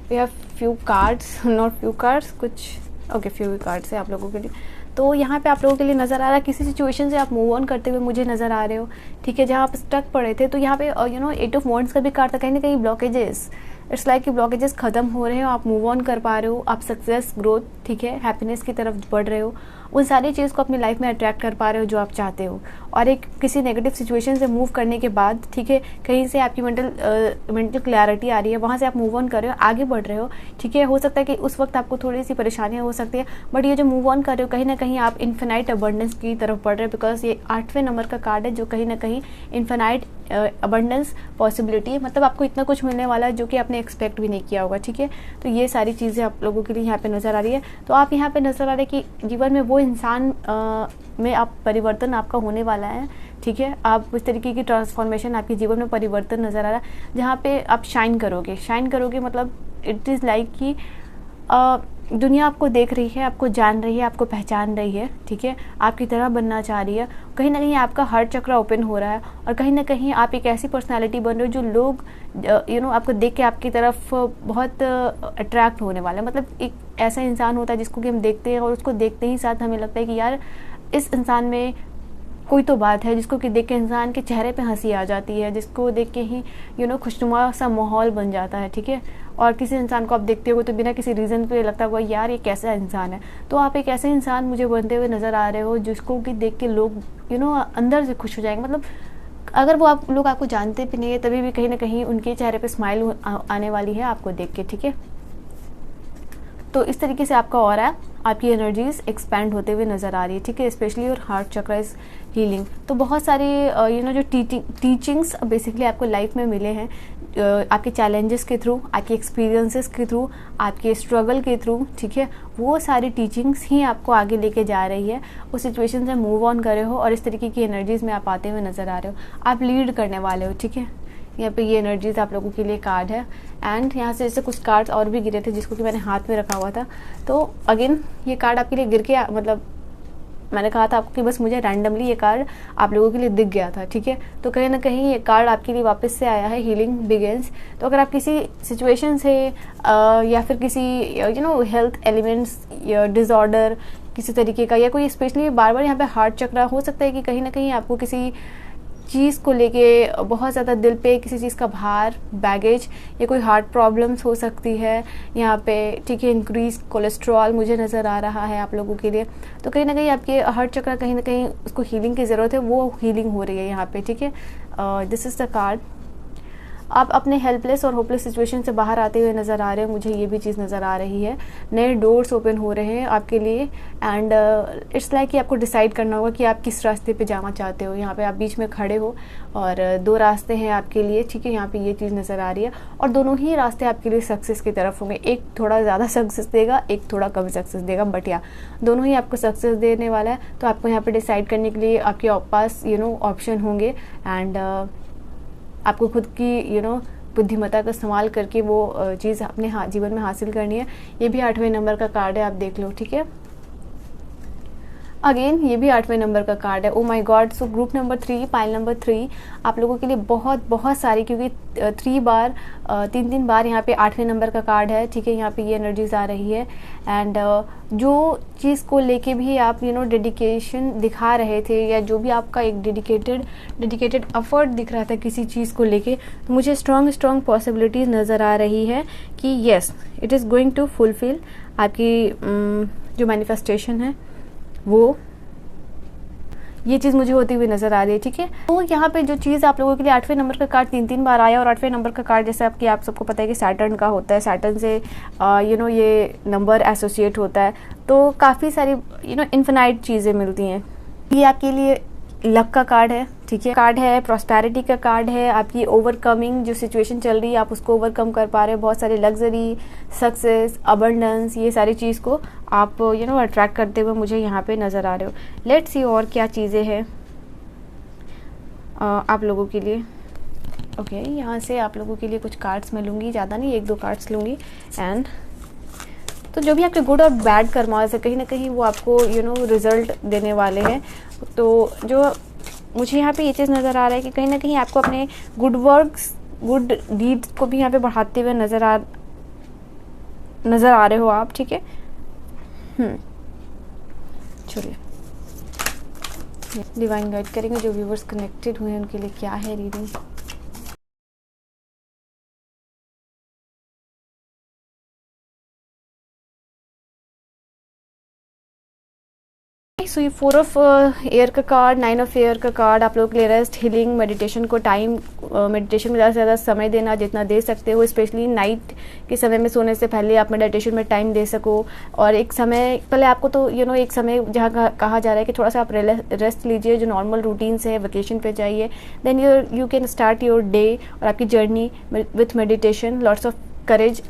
we have few cards, not few cards, कुछ ओके फ्यू कार्ड्स है आप लोगों के लिए। तो यहाँ पे आप लोगों के लिए नज़र आ रहा है किसी सिचुएशन से आप मूव ऑन करते हुए मुझे नज़र आ रहे हो। ठीक है, जहाँ आप स्टक पड़े थे, तो यहाँ पे एट ऑफ वॉन्ड्स का भी कार्ड था, कहीं ना कहीं ब्लॉकेजेस, इट्स लाइक कि ब्लॉकेजेस खत्म हो रहे हो, आप मूव ऑन कर पा रहे हो, आप सक्सेस, ग्रोथ, ठीक है, हैप्पीनेस की तरफ बढ़ रहे हो, उन सारी चीज़ को अपनी लाइफ में अट्रैक्ट कर पा रहे हो जो आप चाहते हो। और एक किसी नेगेटिव सिचुएशन से मूव करने के बाद, ठीक है, कहीं से आपकी मेंटल क्लैरिटी आ रही है, वहाँ से आप मूव ऑन कर रहे हो, आगे बढ़ रहे हो। ठीक है, हो सकता है कि उस वक्त आपको थोड़ी सी परेशानियाँ हो सकती है, बट ये जो मूव ऑन कर रहे हो कहीं ना कहीं आप इन्फिनाइट अबंडेंस की तरफ बढ़ रहे हो, बिकॉज ये 8वें नंबर का कार्ड है जो कहीं ना कहीं इन्फिनाइट अबंडेंस पॉसिबिलिटी, मतलब आपको इतना कुछ मिलने वाला है जो कि आपने एक्सपेक्ट भी नहीं किया होगा। ठीक है, तो ये सारी चीज़ें आप लोगों के लिए यहाँ पे नज़र आ रही है। तो आप यहाँ पे नज़र आ रहे हैं कि जीवन में वो इंसान में आप परिवर्तन आपका होने वाला है। ठीक है, आप इस तरीके की ट्रांसफॉर्मेशन, आपके जीवन में परिवर्तन नज़र आ रहा है जहाँ पे आप शाइन करोगे, मतलब इट इज़ लाइक कि दुनिया आपको देख रही है, आपको जान रही है, आपको पहचान रही है। ठीक है, आपकी तरह बनना चाह रही है। कहीं ना कहीं आपका हार्ट चक्र ओपन हो रहा है और कहीं ना कहीं आप एक ऐसी पर्सनालिटी बन रहे हो जो लोग आपको देख के आपकी तरफ बहुत अट्रैक्ट होने वाला है। मतलब एक ऐसा इंसान होता है जिसको कि हम देखते हैं और उसको देखते ही साथ हमें लगता है कि यार इस इंसान में कोई तो बात है, जिसको कि देख के इंसान के चेहरे पे हंसी आ जाती है, जिसको देख के ही खुशनुमा सा माहौल बन जाता है। ठीक है, और किसी इंसान को आप देखते हो तो बिना किसी रीज़न पे लगता होगा यार ये कैसा इंसान है। तो आप एक ऐसे इंसान मुझे बनते हुए नज़र आ रहे हो जिसको कि देख के लोग अंदर से खुश हो जाएंगे। मतलब अगर वो आप लोग आपको जानते भी नहीं है तभी भी कहीं ना कहीं उनके चेहरे पे स्माइल आने वाली है आपको देख के। ठीक है, तो इस तरीके से आपका ऑरा, आपकी एनर्जीज एक्सपैंड होते हुए नज़र आ रही है। ठीक है, स्पेशली और हार्ट चक्र इज हीलिंग। तो बहुत सारे जो टीचिंग्स बेसिकली आपको लाइफ में मिले हैं, आपके चैलेंजेस के थ्रू, आपके एक्सपीरियंसेस के थ्रू, आपके स्ट्रगल के थ्रू। ठीक है, वो सारी टीचिंग्स ही आपको आगे लेके जा रही है, उस सिचुएशन से मूव ऑन कर रहे हो और इस तरीके की एनर्जीज में आप आते हुए नज़र आ रहे हो, आप लीड करने वाले हो। ठीक है, यहाँ पे ये एनर्जीज आप लोगों के लिए कार्ड है। एंड यहाँ से जैसे कुछ कार्ड्स और भी गिरे थे जिसको कि मैंने हाथ में रखा हुआ था, तो अगेन ये कार्ड आपके लिए गिर के मतलब मैंने कहा था आपको कि बस मुझे रैंडमली ये कार्ड आप लोगों के लिए दिख गया था। ठीक है, तो कहीं ना कहीं ये कार्ड आपके लिए वापस से आया है, हीलिंग बिगिंस। तो अगर आप किसी सिचुएशन से या फिर किसी हेल्थ एलिमेंट्स या डिसऑर्डर किसी तरीके का, या कोई स्पेशली बार बार यहाँ पे हार्ट चक्र हो सकता है कि कहीं ना कहीं आपको किसी चीज़ को लेके बहुत ज़्यादा दिल पे किसी चीज़ का भार, बैगेज, या कोई हार्ट प्रॉब्लम्स हो सकती है यहाँ पे, ठीक है। इंक्रीज कोलेस्ट्रॉल मुझे नज़र आ रहा है आप लोगों के लिए। तो कहीं ना कहीं आपके हार्ट चक्र कहीं ना कहीं उसको हीलिंग की ज़रूरत है, वो हीलिंग हो रही है यहाँ पे, ठीक है। This is the card. आप अपने हेल्पलेस और होपलेस सिचुएशन से बाहर आते हुए नज़र आ रहे हो, मुझे ये भी चीज़ नज़र आ रही है। नए डोर्स ओपन हो रहे हैं आपके लिए, एंड इट्स लाइक कि आपको डिसाइड करना होगा कि आप किस रास्ते पे जाना चाहते हो। यहाँ पे आप बीच में खड़े हो और दो रास्ते हैं आपके लिए, ठीक है। यहाँ पे ये चीज़ नज़र आ रही है, और दोनों ही रास्ते आपके लिए सक्सेस की तरफ होंगे। एक थोड़ा ज़्यादा सक्सेस देगा, एक थोड़ा कम सक्सेस देगा, बट या दोनों ही आपको सक्सेस देने वाला है। तो आपको यहाँ पे डिसाइड करने के लिए आपके पास ऑप्शन होंगे, एंड आपको खुद की बुद्धिमत्ता का इस्तेमाल करके वो चीज़ अपने जीवन में हासिल करनी है। ये भी 8वें नंबर का कार्ड है, आप देख लो, ठीक है। अगेन ये भी 8वें नंबर का कार्ड है। Oh my God. So group number 3, pile number 3 आप लोगों के लिए बहुत बहुत सारी, क्योंकि 3 बार यहाँ पे 8वें नंबर का कार्ड है, ठीक है। यहाँ पे ये एनर्जीज आ रही है, एंड जो चीज़ को लेके भी आप डेडिकेशन दिखा रहे थे, या जो भी आपका एक डेडिकेटेड एफर्ट दिख रहा था किसी चीज़ को लेके, तो मुझे स्ट्रॉन्ग पॉसिबिलिटीज़ नज़र आ रही है कि yes it is going to fulfil. आपकी जो मैनिफेस्टेशन है वो ये चीज़ मुझे होती हुई नज़र आ रही है, ठीक है। तो यहाँ पे जो चीज़ आप लोगों के लिए 8वें नंबर का कार्ड 3 बार आया, और 8वें नंबर का कार्ड जैसे आप सबको पता है कि सैटर्न का होता है। सैटर्न से ये नंबर एसोसिएट होता है, तो काफ़ी सारी इन्फिनाइट चीज़ें मिलती हैं। ये आपके लिए लक का कार्ड है, ठीक है। कार्ड है प्रॉस्पेरिटी का कार्ड है। आपकी ओवरकमिंग जो सिचुएशन चल रही है, आप उसको ओवरकम कर पा रहे हो। बहुत सारे लग्जरी, सक्सेस, अबंडेंस, ये सारी चीज़ को आप अट्रैक्ट करते हुए मुझे यहाँ पे नज़र आ रहे हो। लेट्स सी और क्या चीज़ें हैं आप लोगों के लिए। ओके, यहाँ से आप लोगों के लिए कुछ कार्ड्स मैं लूँगी, ज़्यादा नहीं, 1-2 कार्ड्स लूँगी। एंड तो जो भी आपके गुड और बैड कर्मास है, कहीं ना कहीं वो आपको रिजल्ट देने वाले हैं। तो जो मुझे यहाँ पे ये चीज़ नज़र आ रहा है कि कहीं ना कहीं आपको अपने गुड वर्क्स, गुड डीड्स को भी यहाँ पे बढ़ाते हुए नज़र आ रहे हो आप, ठीक है। चलिए डिवाइन गाइड करेंगे जो व्यूवर्स कनेक्टेड हुए हैं उनके लिए क्या है रीडिंग। सो ये 4 ऑफ एयर का कार्ड, 9 ऑफ एयर का कार्ड आप लोग के लिए रेस्ट, हीलिंग, मेडिटेशन को टाइम, मेडिटेशन में ज़्यादा से ज़्यादा समय देना, जितना दे सकते हो। स्पेशली नाइट के समय में सोने से पहले आप मेडिटेशन में टाइम दे सको। और एक समय पहले आपको तो एक समय जहाँ कहा जा रहा है कि थोड़ा सा आप रेस्ट लीजिए, जो नॉर्मल रूटीन से है, वेकेशन पे जाइए। Then you can start your day और आपकी journey with meditation. Lots of courage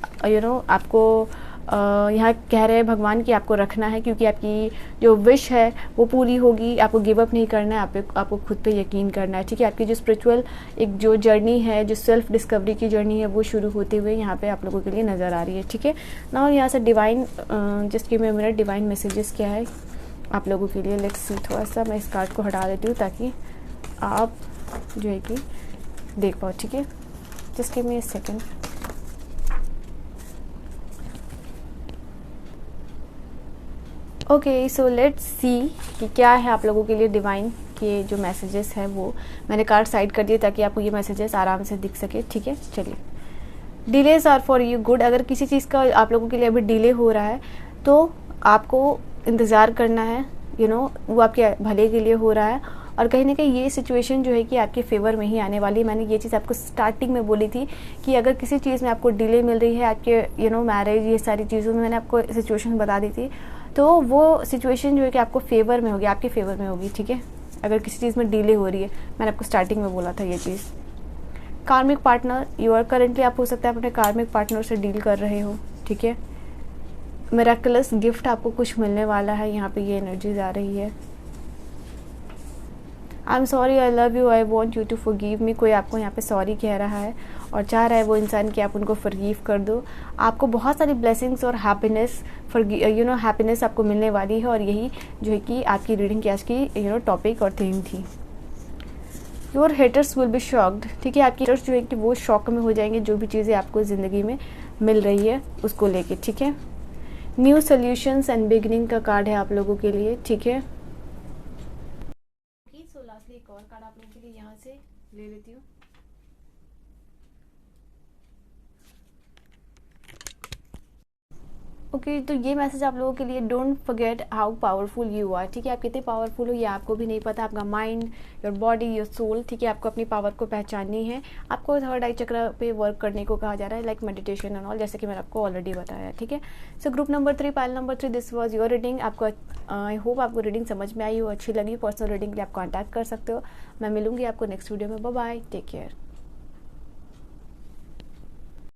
आपको यहाँ कह रहे हैं भगवान कि आपको रखना है, क्योंकि आपकी जो विश है वो पूरी होगी। आपको गिव अप नहीं करना है, आपको खुद पे यकीन करना है, ठीक है। आपकी जो स्पिरिचुअल एक जो जर्नी है, जो सेल्फ डिस्कवरी की जर्नी है, वो शुरू होते हुए यहाँ पे आप लोगों के लिए नज़र आ रही है, ठीक है ना। और यहाँ से divine, just give me a minute, divine messages क्या है आप लोगों के लिए। लेट्स सी, थोड़ा सा मैं इस कार्ड को हटा देती हूँ ताकि आप जो है कि देख पाओ, ठीक है। Just give me a second. Okay, so let's सी कि क्या है आप लोगों के लिए डिवाइन के जो मैसेजेस है। वो मैंने कार्ड साइड कर दिए ताकि आपको ये मैसेजेस आराम से दिख सके, ठीक है। चलिए, delays are for you good. अगर किसी चीज़ का आप लोगों के लिए अभी डिले हो रहा है तो आपको इंतज़ार करना है, वो आपके भले के लिए हो रहा है। और कहीं ना कहीं ये सिचुएशन जो है कि आपके फेवर में ही आने वाली है। मैंने ये चीज़ आपको स्टार्टिंग में बोली थी कि अगर किसी चीज़ में आपको डिले मिल रही है, आपके मैरिज, ये सारी चीज़ों में मैंने आपको सिचुएशन बता दी थी, तो वो सिचुएशन जो है कि आपको फेवर में होगी, आपके फेवर में होगी, ठीक है। अगर किसी चीज़ में डिले हो रही है, मैंने आपको स्टार्टिंग में बोला था ये चीज़। कार्मिक पार्टनर, यू आर करेंटली, आप हो सकता है अपने कार्मिक पार्टनर से डील कर रहे हो, ठीक है। मिरेकलस गिफ्ट आपको कुछ मिलने वाला है, यहाँ पे ये एनर्जीज आ रही है। I am sorry, I love you, I want you to forgive me. कोई आपको यहाँ पे सॉरी कह रहा है और चाह रहा है वो इंसान कि आप उनको फॉरगिव कर दो। आपको बहुत सारी ब्लेसिंग्स और हैप्पीनेस हैप्पीनेस आपको मिलने वाली है। और यही जो है कि आपकी रीडिंग की आज की टॉपिक और थीम थी। Your haters will be shocked, ठीक है। आपकी हेटर्स जो है कि वो शॉक में हो जाएंगे जो भी चीज़ें आपको ज़िंदगी में मिल रही है उसको लेके, ठीक है। न्यू सोल्यूशंस एंड बिगनिंग का कार्ड है आप लोगों के लिए, ठीक है। सो लास्टली एक और कार्ड आप लोगों के लिए यहाँ से ले लेती हूँ। ओके तो ये मैसेज आप लोगों के लिए, don't forget how powerful you are. ठीक है, आप कितने पावरफुल हो ये आपको भी नहीं पता। आपका mind, your body, your soul, ठीक है, आपको अपनी पावर को पहचाननी है। आपको थर्ड आई चक्र पे वर्क करने को कहा जा रहा है, लाइक मेडिटेशन एंड ऑल, जैसे कि मैंने आपको ऑलरेडी बताया। ठीक है, सो group number 3, pile number 3, this was your reading. आपको आई होप आपको रीडिंग समझ में आई हो, अच्छी लगी। पर्सनल रीडिंग के लिए आप कॉन्टैक्ट कर सकते हो। मैं मिलूंगी आपको नेक्स्ट वीडियो में। Bye bye, take care.